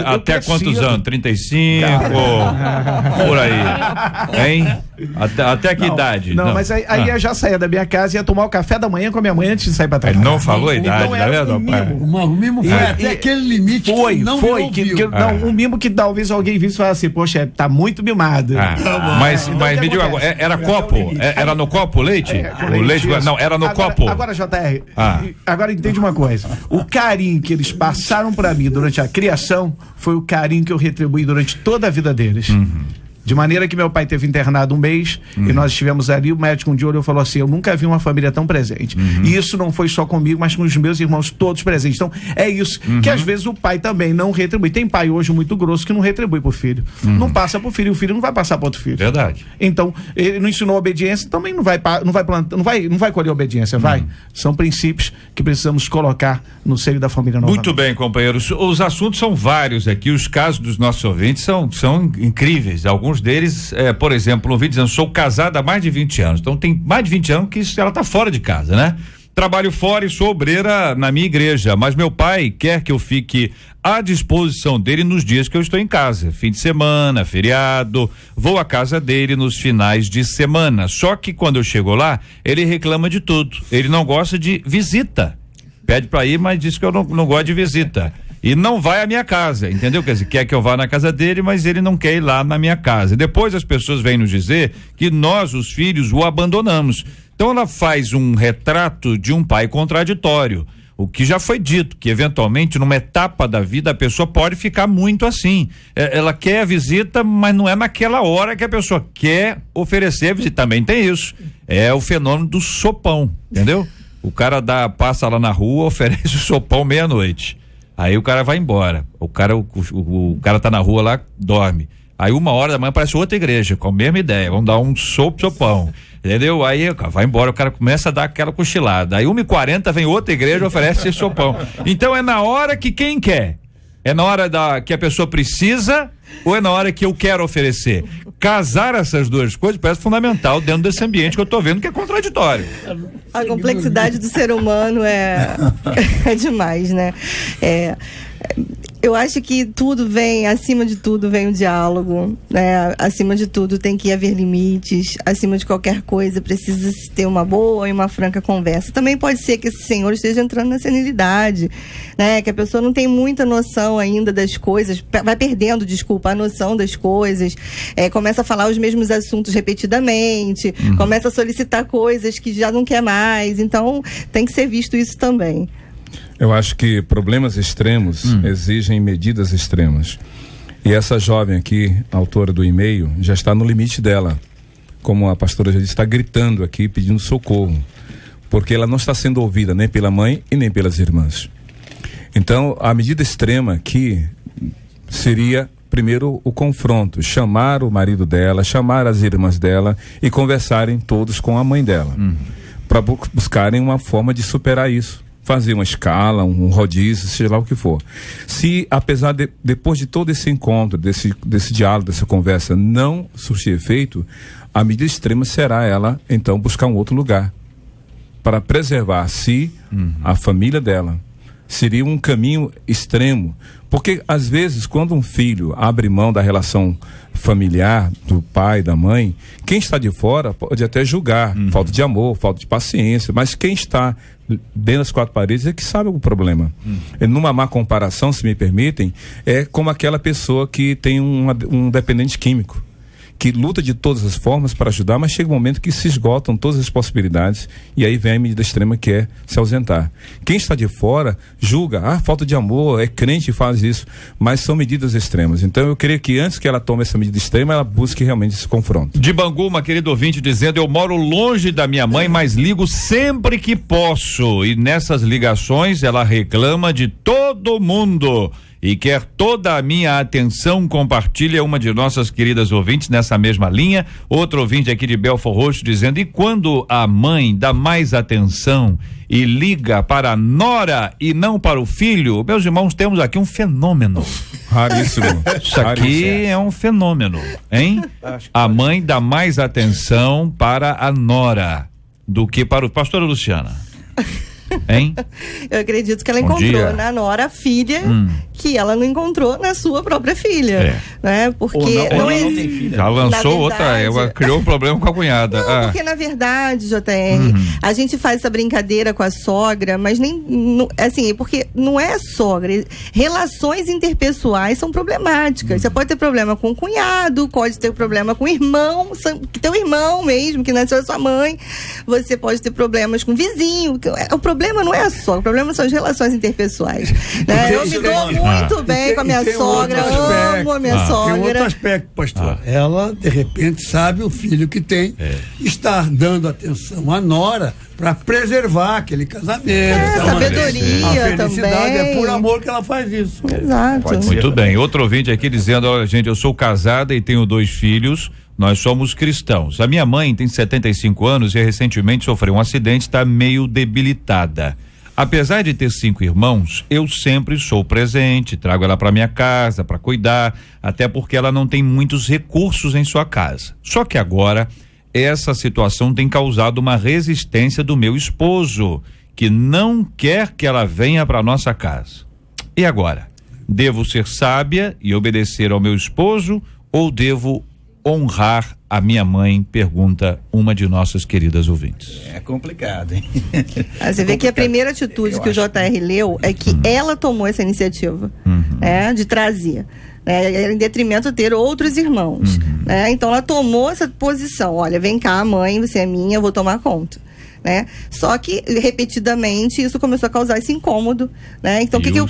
[SPEAKER 3] Até quantos anos? 35? Por aí. Hein? Até que idade?
[SPEAKER 6] Não, mas aí eu já saía da minha casa e ia tomar o café da manhã com a minha mãe antes de sair pra trabalhar.
[SPEAKER 3] Ele não falou a idade, tá vendo?
[SPEAKER 7] O mimo foi até aquele limite que não ouviu.
[SPEAKER 6] Um mimo que talvez alguém visse e falasse assim, poxa, tá muito mimado.
[SPEAKER 3] Mas me diga agora, era copo? Era no copo o leite? O leite? Não, era no copo.
[SPEAKER 6] Agora, JR, agora entende uma coisa, o carinho que eles passaram pra mim durante a criação foi o carinho que eu retribuí durante toda a vida deles. De maneira que meu pai teve internado um mês e nós estivemos ali, o médico um dia olhou e falou assim, eu nunca vi uma família tão presente. E isso não foi só comigo, mas com os meus irmãos todos presentes. Então, é isso que às vezes o pai também não retribui. Tem pai hoje muito grosso que não retribui pro filho. Não passa pro filho, e o filho não vai passar pro outro filho.
[SPEAKER 3] Verdade.
[SPEAKER 6] Então, ele não ensinou obediência, também não vai colher obediência, vai. São princípios que precisamos colocar no seio da família novamente.
[SPEAKER 3] Muito bem, companheiros. Os assuntos são vários aqui, os casos dos nossos ouvintes são incríveis. Alguns deles, por exemplo, um ouvinte dizendo, sou casada há mais de 20 anos. Então tem mais de 20 anos que ela tá fora de casa, né? Trabalho fora e sou obreira na minha igreja, mas meu pai quer que eu fique à disposição dele nos dias que eu estou em casa. Fim de semana, feriado, vou à casa dele nos finais de semana. Só que quando eu chego lá, ele reclama de tudo. Ele não gosta de visita. Pede pra ir, mas diz que eu não gosto de visita. E não vai à minha casa, entendeu? Quer dizer, quer que eu vá na casa dele, mas ele não quer ir lá na minha casa. E depois as pessoas vêm nos dizer que nós, os filhos, o abandonamos. Então ela faz um retrato de um pai contraditório. O que já foi dito, que eventualmente numa etapa da vida a pessoa pode ficar muito assim. Ela quer a visita, mas não é naquela hora que a pessoa quer oferecer a visita. Também tem isso. É o fenômeno do sopão, entendeu? O cara passa lá na rua, oferece o sopão meia-noite. Aí o cara vai embora. O cara tá na rua lá, dorme. Aí 1h da manhã aparece outra igreja, com a mesma ideia. Vamos dar um sopão. Entendeu? Aí vai embora, o cara começa a dar aquela cochilada. Aí 1h40 vem outra igreja e oferece esse sopão. Então é na hora que quem quer? É na hora que a pessoa precisa ou é na hora que eu quero oferecer? Casar essas duas coisas parece fundamental dentro desse ambiente que eu tô vendo que é contraditório.
[SPEAKER 4] A complexidade do ser humano é demais, né? Eu acho que acima de tudo vem o diálogo, né? Acima de tudo tem que haver limites, acima de qualquer coisa precisa se ter uma boa e uma franca conversa. Também pode ser que esse senhor esteja entrando na senilidade, né? Que a pessoa não tem muita noção ainda das coisas, vai perdendo, a noção das coisas, começa a falar os mesmos assuntos repetidamente, começa a solicitar coisas que já não quer mais, então tem que ser visto isso também.
[SPEAKER 5] Eu acho que problemas extremos exigem medidas extremas. E essa jovem aqui, autora do e-mail, já está no limite dela. Como a pastora já disse, está gritando aqui, pedindo socorro. Porque ela não está sendo ouvida nem pela mãe e nem pelas irmãs. Então, a medida extrema aqui seria, primeiro, o confronto. Chamar o marido dela, chamar as irmãs dela e conversarem todos com a mãe dela. Para buscarem uma forma de superar isso. Fazer uma escala, um rodízio, seja lá o que for. Se, apesar depois de todo esse encontro, desse diálogo, dessa conversa, não surgir efeito, a medida extrema será ela, então, buscar um outro lugar para preservar a si, a família dela. Seria um caminho extremo, porque às vezes quando um filho abre mão da relação familiar do pai, da mãe, quem está de fora pode até julgar falta de amor, falta de paciência, mas quem está dentro das quatro paredes é que sabe o problema. Numa má comparação, se me permitem, é como aquela pessoa que tem um dependente químico, que luta de todas as formas para ajudar, mas chega um momento que se esgotam todas as possibilidades e aí vem a medida extrema, que é se ausentar. Quem está de fora julga, falta de amor, é crente e faz isso, mas são medidas extremas. Então eu creio que antes que ela tome essa medida extrema, ela busque realmente esse confronto.
[SPEAKER 3] De Bangu, uma querida ouvinte dizendo, eu moro longe da minha mãe, mas ligo sempre que posso, e nessas ligações ela reclama de todo mundo e quer toda a minha atenção. Compartilha uma de nossas queridas ouvintes nessa mesma linha. Outro ouvinte aqui de Belfort Roxo dizendo, e quando a mãe dá mais atenção e liga para a nora e não para o filho? Meus irmãos, temos aqui um fenômeno.
[SPEAKER 5] Raríssimo.
[SPEAKER 3] Isso aqui é um fenômeno, hein? A mãe dá mais atenção para a nora do que para o... Pastora Luciana. Hein?
[SPEAKER 4] Eu acredito que ela encontrou na nora a filha que ela não encontrou na sua própria filha, né? Porque
[SPEAKER 8] não tem filha.
[SPEAKER 3] Já lançou
[SPEAKER 4] verdade,
[SPEAKER 3] outra, criou um problema com a cunhada.
[SPEAKER 4] Não, porque na verdade, JR, a gente faz essa brincadeira com a sogra, mas assim, porque não é sogra. Relações interpessoais são problemáticas. Você pode ter problema com o cunhado, pode ter problema com o irmão, teu irmão mesmo, que nasceu da sua mãe. Você pode ter problemas com o vizinho. O problema não é a sogra, o problema são as relações interpessoais. Né? Eu me dou muito bem com a minha sogra, amo a minha sogra.
[SPEAKER 7] Tem outro aspecto, pastor. Ela, de repente, sabe o filho que tem, está dando atenção à nora para preservar aquele casamento.
[SPEAKER 4] Sabedoria
[SPEAKER 7] a felicidade
[SPEAKER 4] também.
[SPEAKER 7] é por amor que ela faz isso.
[SPEAKER 4] Exato.
[SPEAKER 3] Muito bem. Outro ouvinte aqui dizendo: olha, gente, eu sou casada e tenho 2 filhos. Nós somos cristãos. A minha mãe tem 75 anos e recentemente sofreu um acidente, está meio debilitada. Apesar de ter 5 irmãos, eu sempre sou presente, trago ela para minha casa para cuidar, até porque ela não tem muitos recursos em sua casa. Só que agora, essa situação tem causado uma resistência do meu esposo, que não quer que ela venha para nossa casa. E agora? Devo ser sábia e obedecer ao meu esposo ou devo honrar a minha mãe? Pergunta uma de nossas queridas ouvintes.
[SPEAKER 8] É complicado, hein?
[SPEAKER 4] Você vê que a primeira atitude que o JR leu é que ela tomou essa iniciativa, de trazer, em detrimento de ter outros irmãos. Então ela tomou essa posição: olha, vem cá, mãe, você é minha, eu vou tomar conta. Só que repetidamente isso começou a causar esse incômodo, Então o que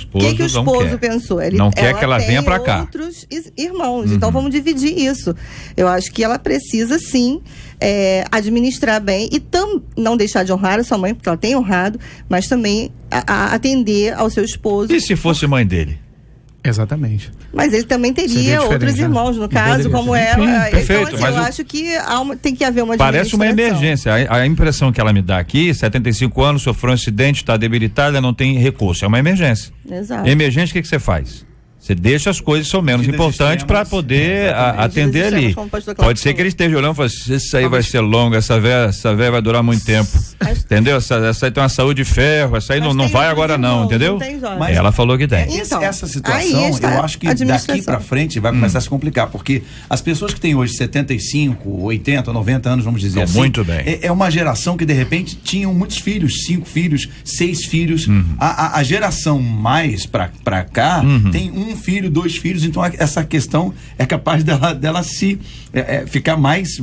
[SPEAKER 4] o esposo pensou?
[SPEAKER 3] Não quer que ela venha para cá.
[SPEAKER 4] Outros irmãos, então vamos dividir isso. Eu acho que ela precisa sim administrar bem e não deixar de honrar a sua mãe, porque ela tem honrado, mas também atender ao seu esposo.
[SPEAKER 3] E se fosse mãe dele?
[SPEAKER 6] Exatamente.
[SPEAKER 4] Mas ele também teria outros irmãos, no caso, como ela.
[SPEAKER 3] Perfeito,
[SPEAKER 4] então, assim, eu acho que tem que haver uma
[SPEAKER 3] parece uma emergência. A impressão que ela me dá aqui: 75 anos, sofreu um acidente, está debilitada, não tem recurso. É uma emergência.
[SPEAKER 4] Exato.
[SPEAKER 3] Emergência, o que você faz? Você deixa as coisas que são menos importantes para poder atender ali. Pode ser que ele esteja olhando e fale: isso aí vai ser longo, essa véia vai durar muito tempo. Entendeu? Essa aí tem uma saúde de ferro, essa aí não vai agora não, entendeu?
[SPEAKER 8] Mas
[SPEAKER 3] ela falou que tem.
[SPEAKER 8] Então, essa situação, eu acho que daqui para frente vai começar a se complicar, porque as pessoas que têm hoje 75, 80, 90 anos, vamos dizer assim,
[SPEAKER 3] muito bem.
[SPEAKER 8] É uma geração que de repente tinham muitos filhos, 5 filhos, 6 filhos. A geração mais para cá tem 1 filho, 2 filhos, então essa questão é capaz dela se ficar mais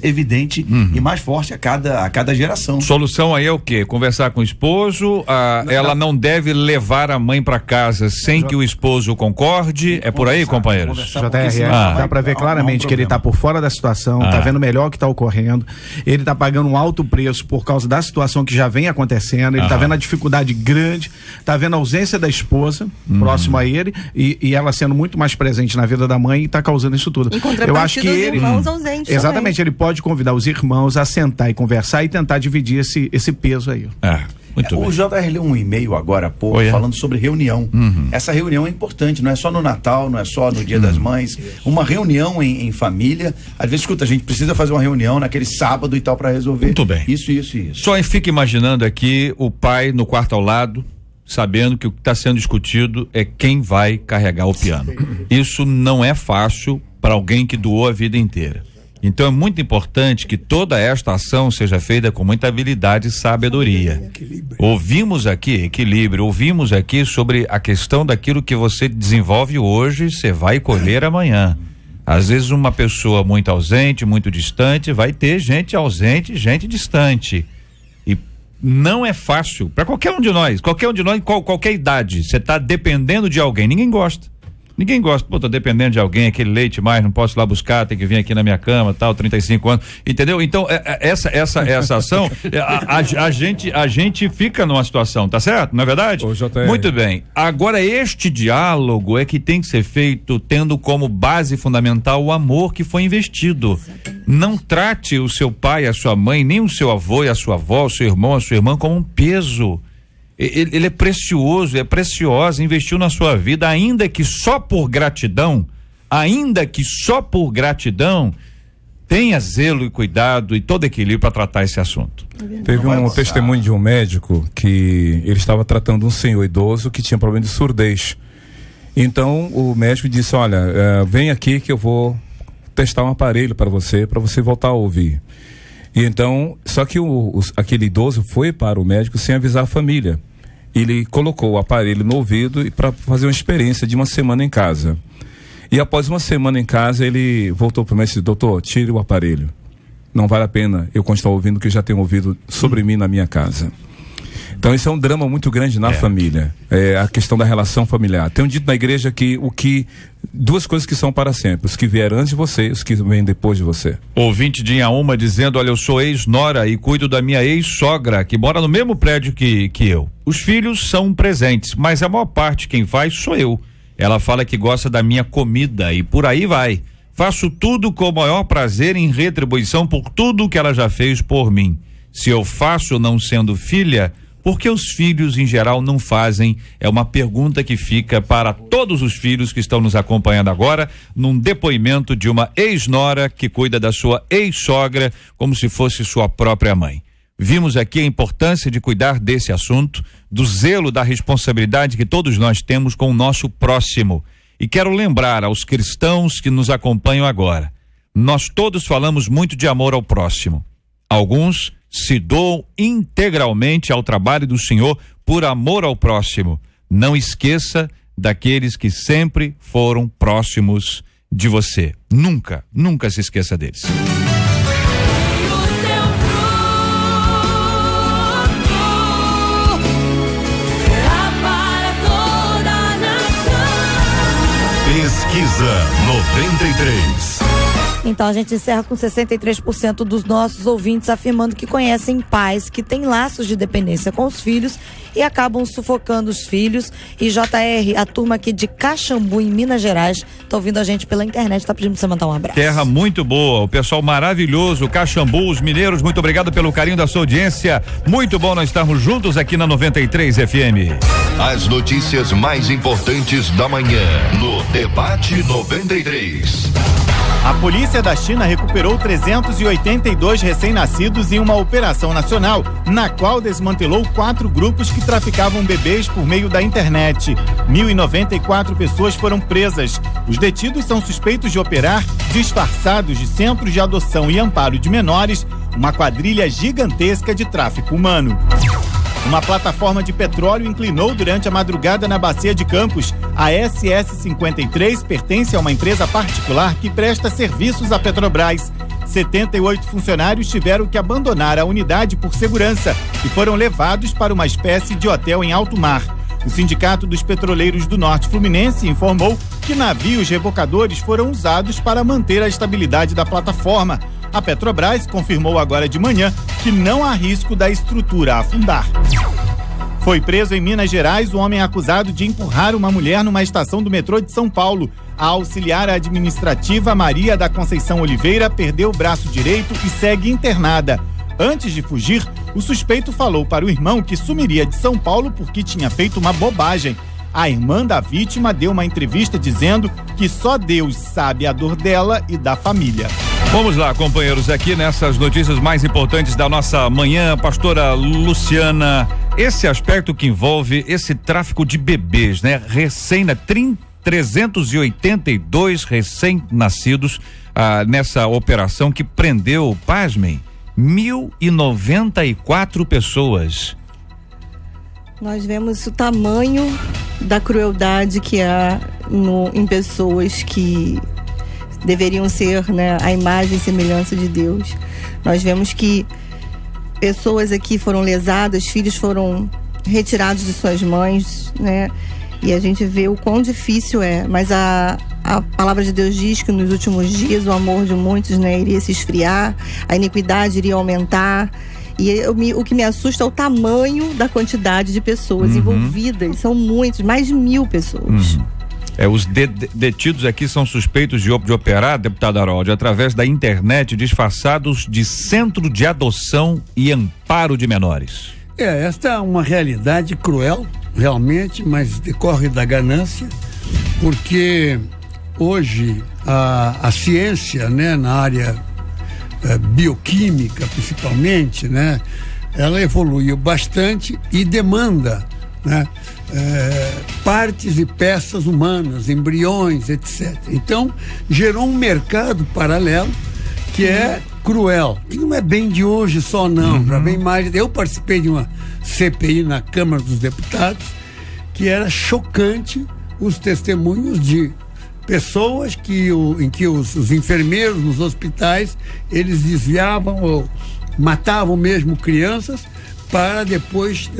[SPEAKER 8] evidente e mais forte a cada geração.
[SPEAKER 3] Solução aí é o quê? Conversar com o esposo, ela não deve levar a mãe para casa sem que o esposo concorde, é por aí, companheiros?
[SPEAKER 6] JR, dá para ver claramente que ele está por fora da situação, está vendo melhor o que está ocorrendo, ele está pagando um alto preço por causa da situação que já vem acontecendo, ele está vendo a dificuldade grande, está vendo a ausência da esposa próximo a ele e ela sendo muito mais presente na vida da mãe e está causando isso tudo.
[SPEAKER 4] Eu acho que ele, irmãos ausentes
[SPEAKER 6] exatamente, também. Ele pode convidar os irmãos a sentar e conversar e tentar dividir esse peso aí.
[SPEAKER 8] Muito bem. O JR leu um e-mail agora há pouco falando sobre reunião. Essa reunião é importante, não é só no Natal, não é só no Dia das Mães. Uma reunião em família. Às vezes, escuta, a gente precisa fazer uma reunião naquele sábado e tal para resolver.
[SPEAKER 3] Muito bem.
[SPEAKER 8] Isso.
[SPEAKER 3] Só fica imaginando aqui o pai no quarto ao lado, sabendo que o que está sendo discutido é quem vai carregar o piano. Isso não é fácil para alguém que doou a vida inteira. Então é muito importante que toda esta ação seja feita com muita habilidade e sabedoria. Ouvimos aqui sobre a questão daquilo que você desenvolve hoje, você vai colher amanhã. Às vezes uma pessoa muito ausente, muito distante, vai ter gente ausente, gente distante. E não é fácil para qualquer um de nós, qualquer idade. Você está dependendo de alguém, ninguém gosta. Tô dependendo de alguém, aquele leite mais, não posso ir lá buscar, tem que vir aqui na minha cama, tal, 35 anos, entendeu? Então, essa ação, a gente fica numa situação, tá certo? Não é verdade? Muito bem. Agora, este diálogo é que tem que ser feito tendo como base fundamental o amor que foi investido. Não trate o seu pai, a sua mãe, nem o seu avô e a sua avó, o seu irmão, a sua irmã como um peso. Ele é precioso, é preciosa, investiu na sua vida, ainda que só por gratidão, tenha zelo e cuidado e todo equilíbrio para tratar esse assunto.
[SPEAKER 5] Teve um testemunho de um médico que ele estava tratando um senhor idoso que tinha problema de surdez. Então o médico disse, olha, vem aqui que eu vou testar um aparelho para você voltar a ouvir. E então, só que aquele idoso foi para o médico sem avisar a família. Ele colocou o aparelho no ouvido para fazer uma experiência de uma semana em casa. E após uma semana em casa, ele voltou para o médico e disse, doutor, tire o aparelho. Não vale a pena eu continuar ouvindo o que já tenho ouvido sobre mim na minha casa. Então isso é um drama muito grande na família, a questão da relação familiar. Tem um dito na igreja que duas coisas que são para sempre, os que vieram antes de você e os que vêm depois de você.
[SPEAKER 3] Ouvinte de Inhaúma dizendo, olha, eu sou ex-nora e cuido da minha ex-sogra, que mora no mesmo prédio que eu. Os filhos são presentes, mas a maior parte quem faz sou eu. Ela fala que gosta da minha comida e por aí vai. Faço tudo com o maior prazer em retribuição por tudo que ela já fez por mim. Se eu faço não sendo filha, por que os filhos em geral não fazem? É uma pergunta que fica para todos os filhos que estão nos acompanhando agora, num depoimento de uma ex-nora que cuida da sua ex-sogra como se fosse sua própria mãe. Vimos aqui a importância de cuidar desse assunto, do zelo, da responsabilidade que todos nós temos com o nosso próximo. E quero lembrar aos cristãos que nos acompanham agora, nós todos falamos muito de amor ao próximo. Alguns se doam integralmente ao trabalho do Senhor por amor ao próximo. Não esqueça daqueles que sempre foram próximos de você. Nunca, nunca se esqueça deles.
[SPEAKER 1] Pesquisa 93.
[SPEAKER 9] Então a gente encerra com 63% dos nossos ouvintes afirmando que conhecem pais que têm laços de dependência com os filhos e acabam sufocando os filhos. E JR, a turma aqui de Caxambu, em Minas Gerais, tá ouvindo a gente pela internet, tá pedindo pra você mandar um abraço.
[SPEAKER 3] Terra muito boa, o pessoal maravilhoso, Caxambu, os mineiros, muito obrigado pelo carinho da sua audiência. Muito bom nós estarmos juntos aqui na 93 FM.
[SPEAKER 1] As notícias mais importantes da manhã no Debate 93.
[SPEAKER 10] A polícia da China recuperou 382 recém-nascidos em uma operação nacional, na qual desmantelou 4 grupos que traficavam bebês por meio da internet. 1.094 pessoas foram presas. Os detidos são suspeitos de operar, disfarçados de centros de adoção e amparo de menores, uma quadrilha gigantesca de tráfico humano. Uma plataforma de petróleo inclinou durante a madrugada na Bacia de Campos. A SS-53 pertence a uma empresa particular que presta serviços à Petrobras. 78 funcionários tiveram que abandonar a unidade por segurança e foram levados para uma espécie de hotel em alto mar. O Sindicato dos Petroleiros do Norte Fluminense informou que navios rebocadores foram usados para manter a estabilidade da plataforma. A Petrobras confirmou agora de manhã que não há risco da estrutura afundar. Foi preso em Minas Gerais o homem acusado de empurrar uma mulher numa estação do metrô de São Paulo. A auxiliar administrativa Maria da Conceição Oliveira perdeu o braço direito e segue internada. Antes de fugir, o suspeito falou para o irmão que sumiria de São Paulo porque tinha feito uma bobagem. A irmã da vítima deu uma entrevista dizendo que só Deus sabe a dor dela e da família.
[SPEAKER 3] Vamos lá, companheiros, aqui nessas notícias mais importantes da nossa manhã, pastora Luciana, esse aspecto que envolve esse tráfico de bebês, né? 382 recém-nascidos nessa operação que prendeu, pasmem, 1.094 pessoas.
[SPEAKER 4] Nós vemos o tamanho da crueldade que há em pessoas que deveriam ser, né, a imagem e semelhança de Deus. Nós vemos que pessoas aqui foram lesadas, filhos foram retirados de suas mães, né? E a gente vê o quão difícil é, mas a palavra de Deus diz que nos últimos dias o amor de muitos, né, iria se esfriar, a iniquidade iria aumentar. E o que me assusta é o tamanho da quantidade de pessoas envolvidas. São muitos, mais de 1.000 pessoas.
[SPEAKER 3] Os detidos aqui são suspeitos de operar, deputado Harold, através da internet, disfarçados de centro de adoção e amparo de menores.
[SPEAKER 7] Esta é uma realidade cruel, realmente, mas decorre da ganância, porque hoje a ciência, né, na área bioquímica principalmente, né, ela evoluiu bastante e demanda, né, partes e peças humanas, embriões, etc. Então, gerou um mercado paralelo que é cruel, que não é bem de hoje só não, já bem mais. Eu participei de uma CPI na Câmara dos Deputados que era chocante os testemunhos de pessoas em que os enfermeiros nos hospitais, eles desviavam ou matavam mesmo crianças para depois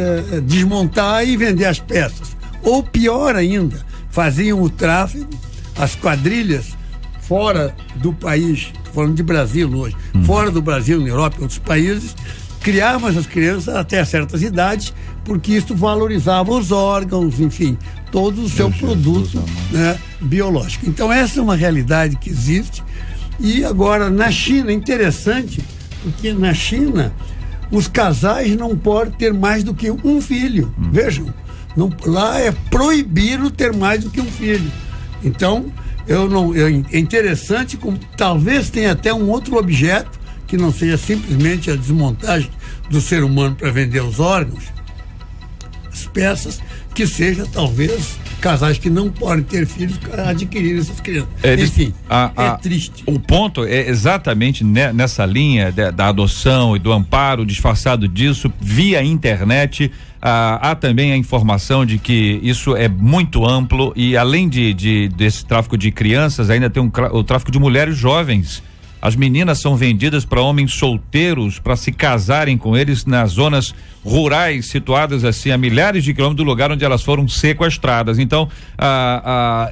[SPEAKER 7] desmontar e vender as peças. Ou pior ainda, faziam o tráfico, as quadrilhas fora do país, falando de Brasil hoje, fora do Brasil, na Europa e outros países, criavam essas crianças até certas idades, porque isso valorizava os órgãos, enfim, todo o seu produto, né, biológico. Então essa é uma realidade que existe. E agora na China, interessante, porque na China os casais não podem ter mais do que um filho. Vejam, lá é proibido ter mais do que um filho. Então é interessante, como talvez tenha até um outro objeto que não seja simplesmente a desmontagem do ser humano para vender os órgãos, as peças, que seja talvez casais que não podem ter filhos adquirir essas crianças. Enfim, é triste.
[SPEAKER 3] O ponto é exatamente nessa linha da adoção e do amparo, disfarçado disso, via internet. Há também a informação de que isso é muito amplo e além desse tráfico de crianças, ainda tem o tráfico de mulheres jovens. As meninas são vendidas para homens solteiros para se casarem com eles nas zonas rurais, situadas assim a milhares de quilômetros do lugar onde elas foram sequestradas. Então,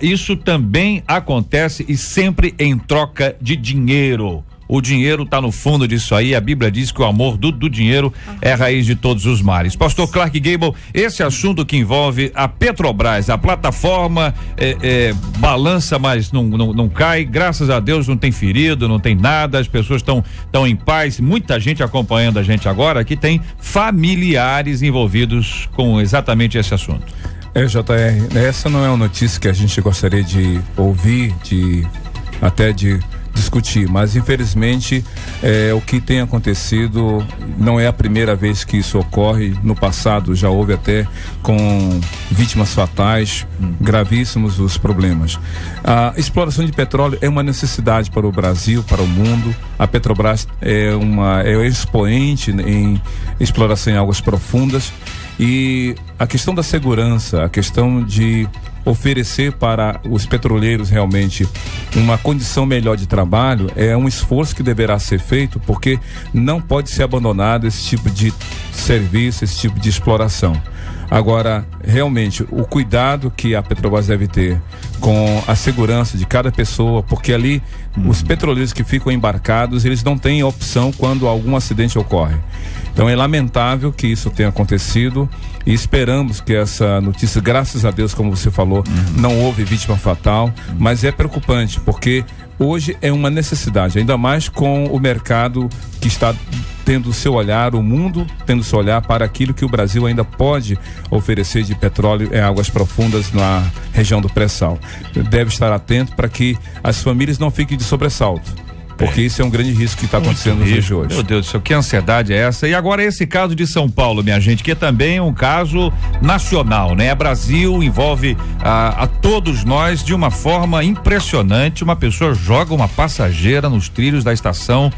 [SPEAKER 3] isso também acontece e sempre em troca de dinheiro. O dinheiro está no fundo disso aí. A Bíblia diz que o amor do dinheiro é a raiz de todos os males. Pastor Clark Gable, esse assunto que envolve a Petrobras, a plataforma balança, mas não cai. Graças a Deus não tem ferido, não tem nada. As pessoas estão em paz. Muita gente acompanhando a gente agora que tem familiares envolvidos com exatamente esse assunto.
[SPEAKER 5] JR, essa não é uma notícia que a gente gostaria de ouvir, até de discutir, mas infelizmente o que tem acontecido não é a primeira vez que isso ocorre. No passado já houve até com vítimas fatais, gravíssimos os problemas. A exploração de petróleo é uma necessidade para o Brasil, para o mundo. A Petrobras é o expoente em exploração em águas profundas, e a questão da segurança, a questão de oferecer para os petroleiros realmente uma condição melhor de trabalho é um esforço que deverá ser feito, porque não pode ser abandonado esse tipo de serviço, esse tipo de exploração. Agora, realmente, o cuidado que a Petrobras deve ter com a segurança de cada pessoa, porque ali os petroleiros que ficam embarcados, eles não têm opção quando algum acidente ocorre. Então é lamentável que isso tenha acontecido e esperamos que essa notícia, graças a Deus, como você falou, não houve vítima fatal, mas é preocupante porque hoje é uma necessidade, ainda mais com o mercado que está tendo o seu olhar, o mundo tendo o seu olhar para aquilo que o Brasil ainda pode oferecer de petróleo em águas profundas na região do pré-sal. Deve estar atento para que as famílias não fiquem de sobressalto, porque isso é um grande risco que está acontecendo nos dias de hoje.
[SPEAKER 3] Meu Deus do céu, que ansiedade é essa? E agora esse caso de São Paulo, minha gente, que é também um caso nacional, né? Brasil, envolve a todos nós de uma forma impressionante. Uma pessoa joga uma passageira nos trilhos da estação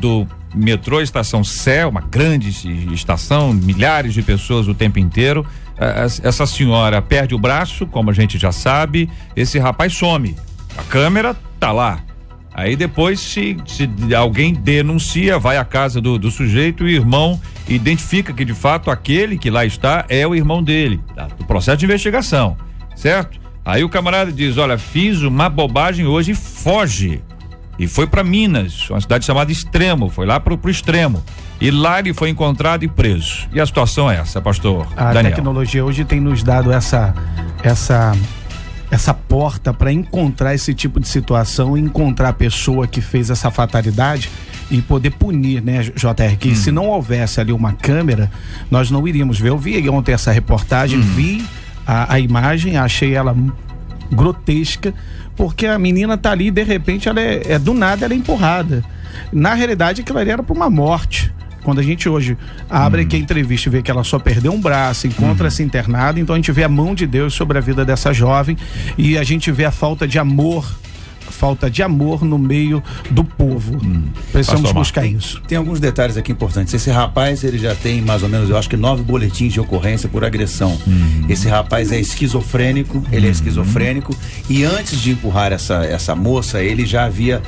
[SPEAKER 3] do metrô Estação Sé, uma grande estação, milhares de pessoas o tempo inteiro. Essa senhora perde o braço, como a gente já sabe, esse rapaz some. A câmera tá lá. Aí depois, se alguém denuncia, vai à casa do sujeito, e o irmão identifica que de fato aquele que lá está é o irmão dele, do processo de investigação, certo? Aí o camarada diz: olha, fiz uma bobagem hoje, e foge. E foi para Minas, uma cidade chamada Extremo, foi lá pro Extremo. E lá ele foi encontrado e preso. E a situação é essa, pastor Daniel?
[SPEAKER 6] A tecnologia hoje tem nos dado essa porta para encontrar esse tipo de situação, encontrar a pessoa que fez essa fatalidade e poder punir, né, JR? Que se não houvesse ali uma câmera, nós não iríamos ver. Eu vi ontem essa reportagem, vi a imagem, achei ela grotesca, porque a menina tá ali e de repente ela do nada ela é empurrada. Na realidade aquilo ali era para uma morte. Quando a gente hoje abre aqui a entrevista e vê que ela só perdeu um braço, encontra-se internada, então a gente vê a mão de Deus sobre a vida dessa jovem e a gente vê a falta de amor no meio do povo. Precisamos buscar isso.
[SPEAKER 8] Tem alguns detalhes aqui importantes. Esse rapaz, ele já tem mais ou menos, eu acho que 9 boletins de ocorrência por agressão. Esse rapaz é esquizofrênico, ele é esquizofrênico, e antes de empurrar essa moça, ele já havia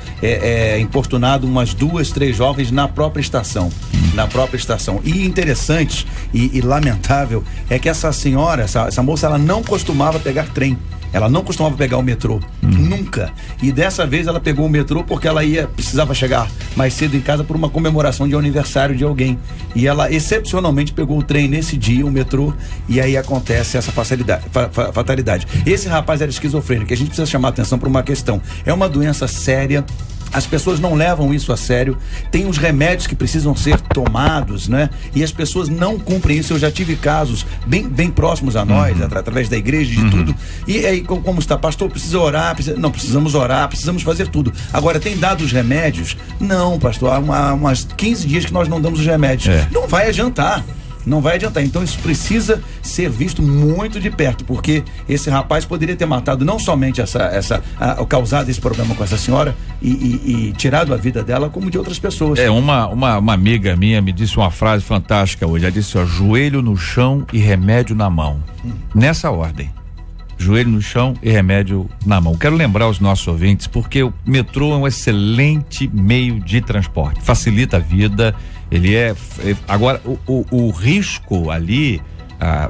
[SPEAKER 8] importunado umas 2, 3 jovens na própria estação. E interessante e lamentável é que essa senhora, essa moça, ela não costumava pegar trem. Ela não costumava pegar o metrô, nunca. E dessa vez ela pegou o metrô porque ela precisava chegar mais cedo em casa por uma comemoração de aniversário de alguém. E ela excepcionalmente pegou o trem nesse dia, o metrô, e aí acontece essa fatalidade. Esse rapaz era esquizofrênico, e a gente precisa chamar a atenção para uma questão. É uma doença séria. As pessoas não levam isso a sério. Tem os remédios que precisam ser tomados, né? E as pessoas não cumprem isso. Eu já tive casos bem próximos a nós, através da igreja e de tudo. E aí, como está, pastor, precisa orar? Não, precisamos orar, precisamos fazer tudo. Agora, tem dado os remédios? Não, pastor, há umas 15 dias que nós não damos os remédios. Não vai adiantar. Não vai adiantar. Então isso precisa ser visto muito de perto, porque esse rapaz poderia ter matado não somente causado esse problema com essa senhora e tirado a vida dela, como de outras pessoas.
[SPEAKER 3] Uma amiga minha me disse uma frase fantástica hoje. Ela disse, joelho no chão e remédio na mão. Nessa ordem. Joelho no chão e remédio na mão. Quero lembrar aos nossos ouvintes, porque o metrô é um excelente meio de transporte, facilita a vida. Ele agora o risco ali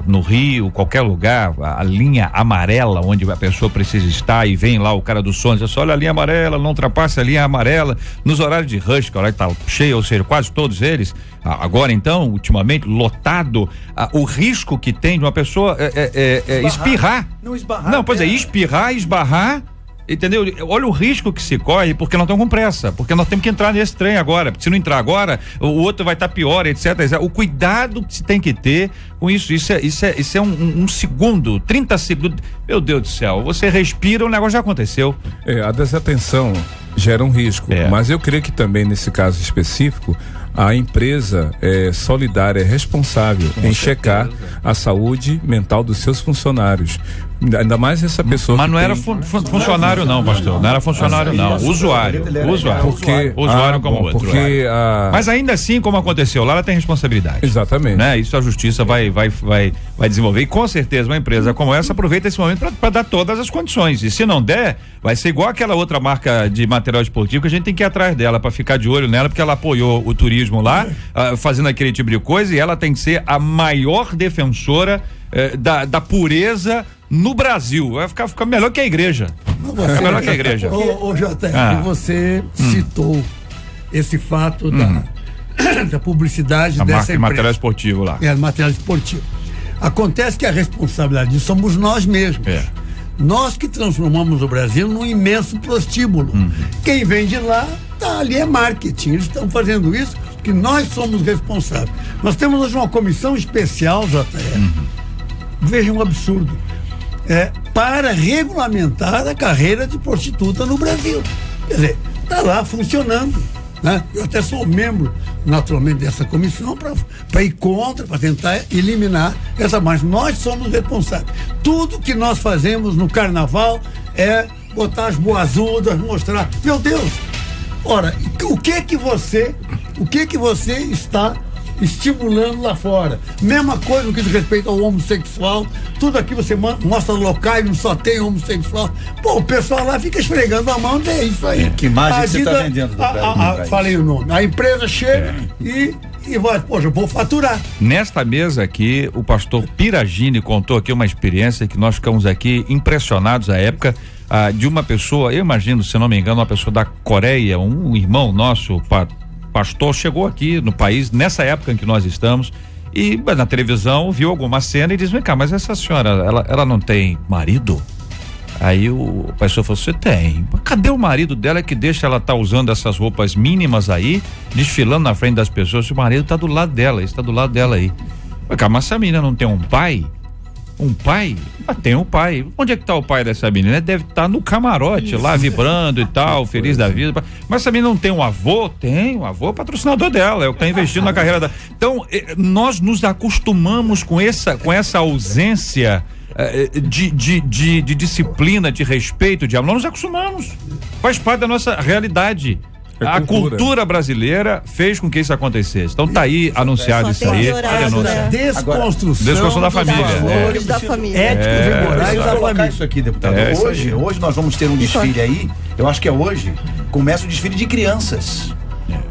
[SPEAKER 3] no Rio, qualquer lugar, a linha amarela onde a pessoa precisa estar, e vem lá o cara do som, diz, olha a linha amarela, não ultrapasse a linha amarela, nos horários de rush, que o horário tá cheio, ou seja, quase todos eles, agora então, ultimamente, lotado, o risco que tem de uma pessoa espirrar.
[SPEAKER 8] Não esbarrar.
[SPEAKER 3] Não, pois espirrar, esbarrar. Entendeu? Olha o risco que se corre, porque nós estamos com pressa, porque nós temos que entrar nesse trem agora, porque se não entrar agora, o outro vai estar pior, etc. O cuidado que se tem que ter com isso é um segundo, 30 segundos, meu Deus do céu, você respira, o negócio já aconteceu.
[SPEAKER 5] A desatenção gera um risco, mas eu creio que também nesse caso específico, a empresa é solidária, é responsável em checar a saúde mental dos seus funcionários. Ainda mais essa pessoa.
[SPEAKER 3] Mas não era funcionário, não, pastor. Não era funcionário, não. Usuário. Usuário como outro. Mas ainda assim, como aconteceu lá, ela tem responsabilidade.
[SPEAKER 5] Exatamente.
[SPEAKER 3] Né? Isso a justiça vai desenvolver. E com certeza uma empresa como essa aproveita esse momento para dar todas as condições. E se não der, vai ser igual aquela outra marca de material esportivo que a gente tem que ir atrás dela para ficar de olho nela, porque ela apoiou o turismo lá, fazendo aquele tipo de coisa, e ela tem que ser a maior defensora da pureza no Brasil. Vai ficar melhor que a igreja. Melhor que a igreja.
[SPEAKER 7] Ô JR, você citou esse fato da publicidade dessa empresa.
[SPEAKER 3] Material esportivo lá.
[SPEAKER 7] Material esportivo. Acontece que a responsabilidade disso somos nós mesmos. Nós que transformamos o Brasil num imenso prostíbulo. Quem vem de lá, ali é marketing. Eles estão fazendo isso porque nós somos responsáveis. Nós temos hoje uma comissão especial, JR. Veja um absurdo. Para regulamentar a carreira de prostituta no Brasil. Quer dizer, está lá funcionando. Né? Eu até sou membro, naturalmente, dessa comissão para ir contra, para tentar eliminar essa marcha. Nós somos responsáveis. Tudo que nós fazemos no carnaval é botar as boazudas, mostrar. Meu Deus! Ora, o que você está estimulando lá fora? Mesma coisa no que diz respeito ao homossexual. Tudo aqui você mostra locais, não só tem homossexual. Pô, o pessoal lá fica esfregando a mão, é isso aí.
[SPEAKER 8] Que imagem você está vendendo?
[SPEAKER 7] Falei o nome. A empresa chega e vai, poxa, eu vou faturar.
[SPEAKER 3] Nesta mesa aqui, o pastor Piragini contou aqui uma experiência que nós ficamos aqui impressionados à época, de uma pessoa, eu imagino, se não me engano, uma pessoa da Coreia, um irmão nosso, pastor, chegou aqui no país, nessa época em que nós estamos, e na televisão viu alguma cena e diz, vem cá, mas essa senhora, ela não tem marido? Aí o pastor falou, você tem. Cadê o marido dela que deixa ela estar usando essas roupas mínimas aí, desfilando na frente das pessoas? O marido está do lado dela, está do lado dela aí. Mas essa menina não tem um pai? Um pai? Tem um pai. Onde é que tá o pai dessa menina? Deve estar no camarote, lá vibrando e tal, feliz da vida. Mas também não tem um avô? Tem, um avô patrocinador dela, é o que está investindo na carreira dela. Então, nós nos acostumamos com essa ausência de disciplina, de respeito, de amor. Nós nos acostumamos. Faz parte da nossa realidade. A cultura brasileira fez com que isso acontecesse. Então tá aí anunciado isso aí. Desconstrução da família.
[SPEAKER 4] Valores da família.
[SPEAKER 8] Éticos e morais da família. Isso aqui, deputado. Hoje nós vamos ter um desfile aí. Eu acho que é hoje. Começa o desfile de crianças.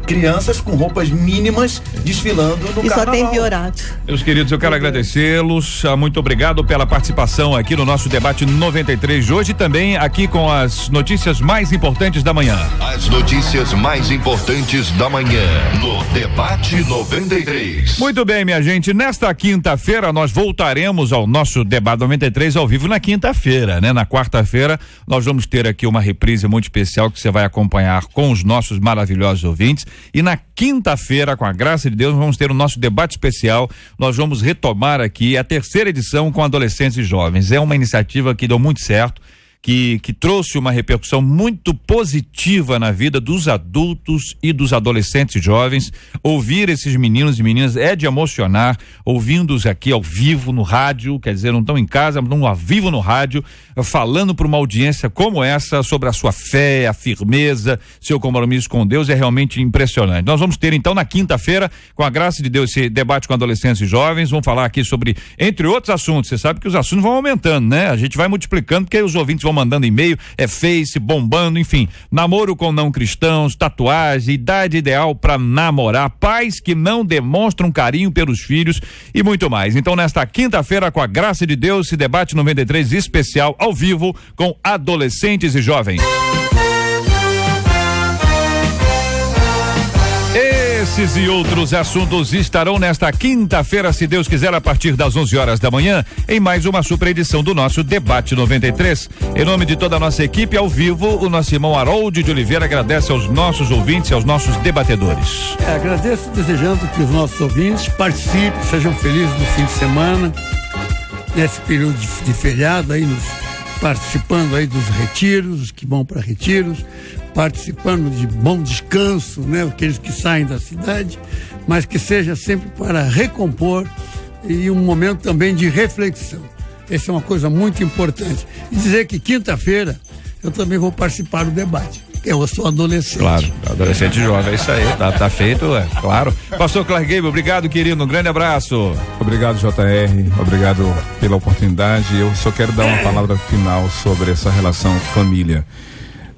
[SPEAKER 8] Crianças com roupas mínimas desfilando no carnaval.
[SPEAKER 4] E só tem piorado.
[SPEAKER 3] Meus queridos, eu quero agradecê-los. Muito obrigado pela participação aqui no nosso debate 93 de hoje e também aqui com as notícias mais importantes da manhã.
[SPEAKER 1] As notícias mais importantes da manhã no debate 93.
[SPEAKER 3] Muito bem, minha gente. Nesta quinta-feira nós voltaremos ao nosso debate 93 ao vivo na quinta-feira, né? Na quarta-feira nós vamos ter aqui uma reprise muito especial que você vai acompanhar com os nossos maravilhosos ouvintes. E na quinta-feira, com a graça de Deus, vamos ter o nosso debate especial. Nós vamos retomar aqui a 3ª edição com adolescentes e jovens. É uma iniciativa que deu muito certo, que trouxe uma repercussão muito positiva na vida dos adultos e dos adolescentes e jovens. Ouvir esses meninos e meninas é de emocionar, ouvindo-os aqui ao vivo no rádio, quer dizer, não estão em casa, mas estão ao vivo no rádio, falando para uma audiência como essa sobre a sua fé, a firmeza, seu compromisso com Deus, é realmente impressionante. Nós vamos ter então na quinta-feira, com a graça de Deus, esse debate com adolescentes e jovens. Vamos falar aqui sobre, entre outros assuntos, você sabe que os assuntos vão aumentando, né? A gente vai multiplicando, porque os ouvintes vão mandando e-mail, Face, bombando, enfim, namoro com não cristãos, tatuagem, idade ideal para namorar, pais que não demonstram carinho pelos filhos e muito mais. Então, nesta quinta-feira, com a graça de Deus, esse debate 93 especial ao vivo com adolescentes e jovens. Esses e outros assuntos estarão nesta quinta-feira, se Deus quiser, a partir das 11 horas da manhã, em mais uma super edição do nosso Debate 93. Em nome de toda a nossa equipe, ao vivo, o nosso irmão Harold de Oliveira agradece aos nossos ouvintes e aos nossos debatedores.
[SPEAKER 7] Agradeço, desejando que os nossos ouvintes participem, sejam felizes no fim de semana, nesse período de feriado, aí participando aí dos retiros, os que vão para retiros, participando de bom descanso, né? Aqueles que saem da cidade, mas que seja sempre para recompor e um momento também de reflexão. Essa é uma coisa muito importante. E dizer que quinta-feira eu também vou participar do debate. Eu sou adolescente.
[SPEAKER 3] Claro, adolescente jovem, é isso aí, tá feito, é claro. Pastor Clark Gable, obrigado, querido, um grande abraço.
[SPEAKER 5] Obrigado, JR, obrigado pela oportunidade. Eu só quero dar uma palavra final sobre essa relação família.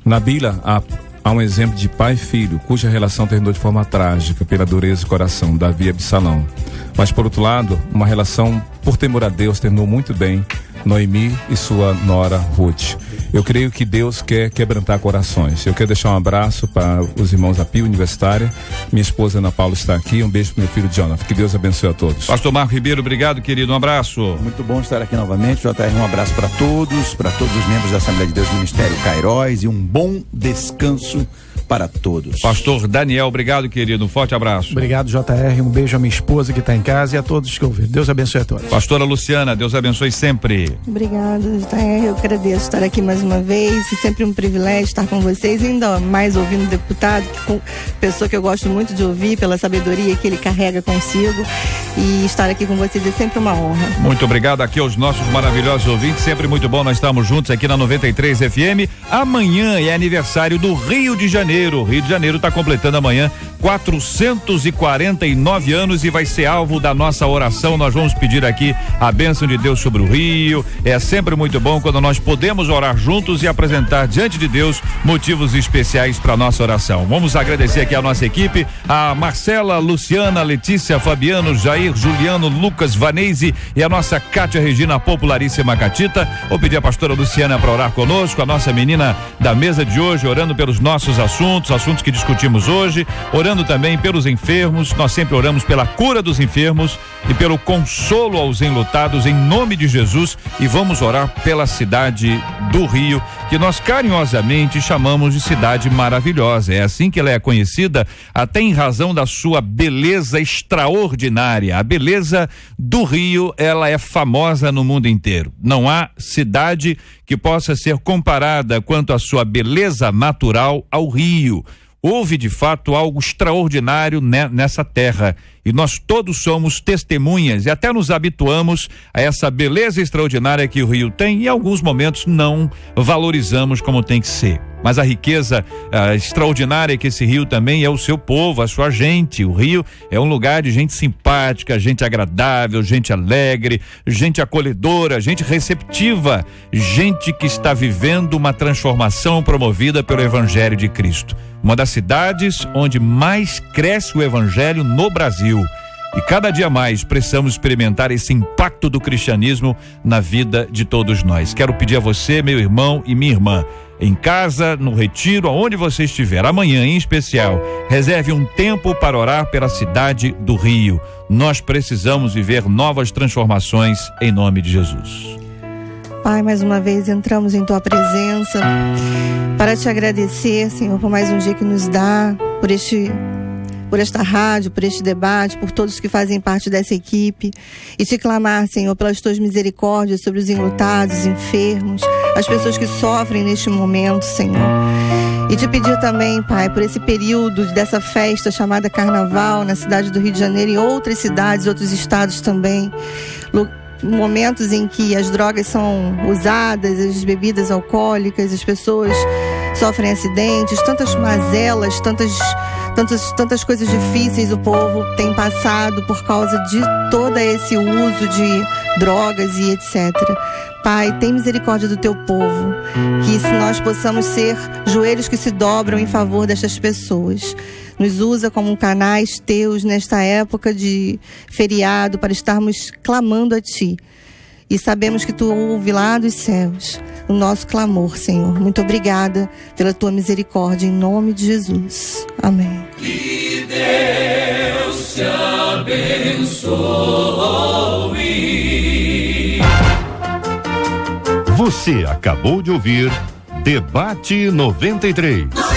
[SPEAKER 5] Na Bíblia há um exemplo de pai e filho, cuja relação terminou de forma trágica pela dureza de coração, Davi e Absalão. Mas, por outro lado, uma relação, por temor a Deus, terminou muito bem, Noemi e sua nora Ruth. Eu creio que Deus quer quebrantar corações. Eu quero deixar um abraço para os irmãos da Pio Universitária. Minha esposa Ana Paula está aqui. Um beijo para meu filho Jonathan. Que Deus abençoe a todos.
[SPEAKER 3] Pastor Marco Ribeiro, obrigado, querido. Um abraço.
[SPEAKER 8] Muito bom estar aqui novamente. JR, um abraço para todos os membros da Assembleia de Deus Ministério Cairóis e um bom descanso para todos.
[SPEAKER 3] Pastor Daniel, obrigado, querido. Um forte abraço.
[SPEAKER 6] Obrigado, JR. Um beijo à minha esposa que está em casa e a todos que ouviram. Deus abençoe a todos.
[SPEAKER 3] Pastora Luciana, Deus abençoe sempre.
[SPEAKER 4] Obrigada, JR. Eu agradeço estar aqui mais uma vez. E sempre um privilégio estar com vocês, ainda mais ouvindo o deputado, pessoa que eu gosto muito de ouvir, pela sabedoria que ele carrega consigo. E estar aqui com vocês é sempre uma honra.
[SPEAKER 3] Muito obrigado aqui aos nossos maravilhosos ouvintes. Sempre muito bom, nós estamos juntos aqui na 93 FM. Amanhã é aniversário do Rio de Janeiro. O Rio de Janeiro está completando amanhã 449 anos e vai ser alvo da nossa oração. Nós vamos pedir aqui a bênção de Deus sobre o Rio. É sempre muito bom quando nós podemos orar juntos e apresentar diante de Deus motivos especiais para nossa oração. Vamos agradecer aqui a nossa equipe, a Marcela, Luciana, Letícia, Fabiano, Jair, Juliano, Lucas, Vanese e a nossa Cátia Regina Popularíssima Catita. Vou pedir a pastora Luciana para orar conosco, a nossa menina da mesa de hoje, orando pelos nossos assuntos que discutimos hoje, orando orando também pelos enfermos. Nós sempre oramos pela cura dos enfermos e pelo consolo aos enlutados, em nome de Jesus. E vamos orar pela cidade do Rio, que nós carinhosamente chamamos de cidade maravilhosa. É assim que ela é conhecida, até em razão da sua beleza extraordinária. A beleza do Rio, ela é famosa no mundo inteiro. Não há cidade que possa ser comparada quanto à sua beleza natural ao Rio. Houve de fato algo extraordinário nessa terra, e nós todos somos testemunhas e até nos habituamos a essa beleza extraordinária que o Rio tem, e em alguns momentos não valorizamos como tem que ser. Mas a riqueza extraordinária que esse Rio também é o seu povo, a sua gente. O Rio é um lugar de gente simpática, gente agradável, gente alegre, gente acolhedora, gente receptiva, gente que está vivendo uma transformação promovida pelo Evangelho de Cristo. Uma das cidades onde mais cresce o Evangelho no Brasil. E cada dia mais precisamos experimentar esse impacto do cristianismo na vida de todos nós. Quero pedir a você, meu irmão e minha irmã, em casa, no retiro, aonde você estiver, amanhã em especial, reserve um tempo para orar pela cidade do Rio. Nós precisamos viver novas transformações em nome de Jesus.
[SPEAKER 4] Pai, mais uma vez entramos em Tua presença para Te agradecer, Senhor, por mais um dia que nos dá, por esta rádio, por este debate, por todos que fazem parte dessa equipe, e Te clamar, Senhor, pelas Tuas misericórdias sobre os enlutados, enfermos, as pessoas que sofrem neste momento, Senhor. E Te pedir também, Pai, por esse período dessa festa chamada Carnaval na cidade do Rio de Janeiro e outras cidades, outros estados também, momentos em que as drogas são usadas, as bebidas alcoólicas, as pessoas sofrem acidentes, tantas mazelas, tantas coisas difíceis o povo tem passado por causa de todo esse uso de drogas e etc. Pai, tem misericórdia do Teu povo, que se nós possamos ser joelhos que se dobram em favor destas pessoas. Nos usa como canais Teus nesta época de feriado para estarmos clamando a Ti. E sabemos que Tu ouve lá dos céus o nosso clamor, Senhor. Muito obrigada pela Tua misericórdia, em nome de Jesus. Amém.
[SPEAKER 2] Que Deus te abençoe.
[SPEAKER 1] Você acabou de ouvir Debate 93.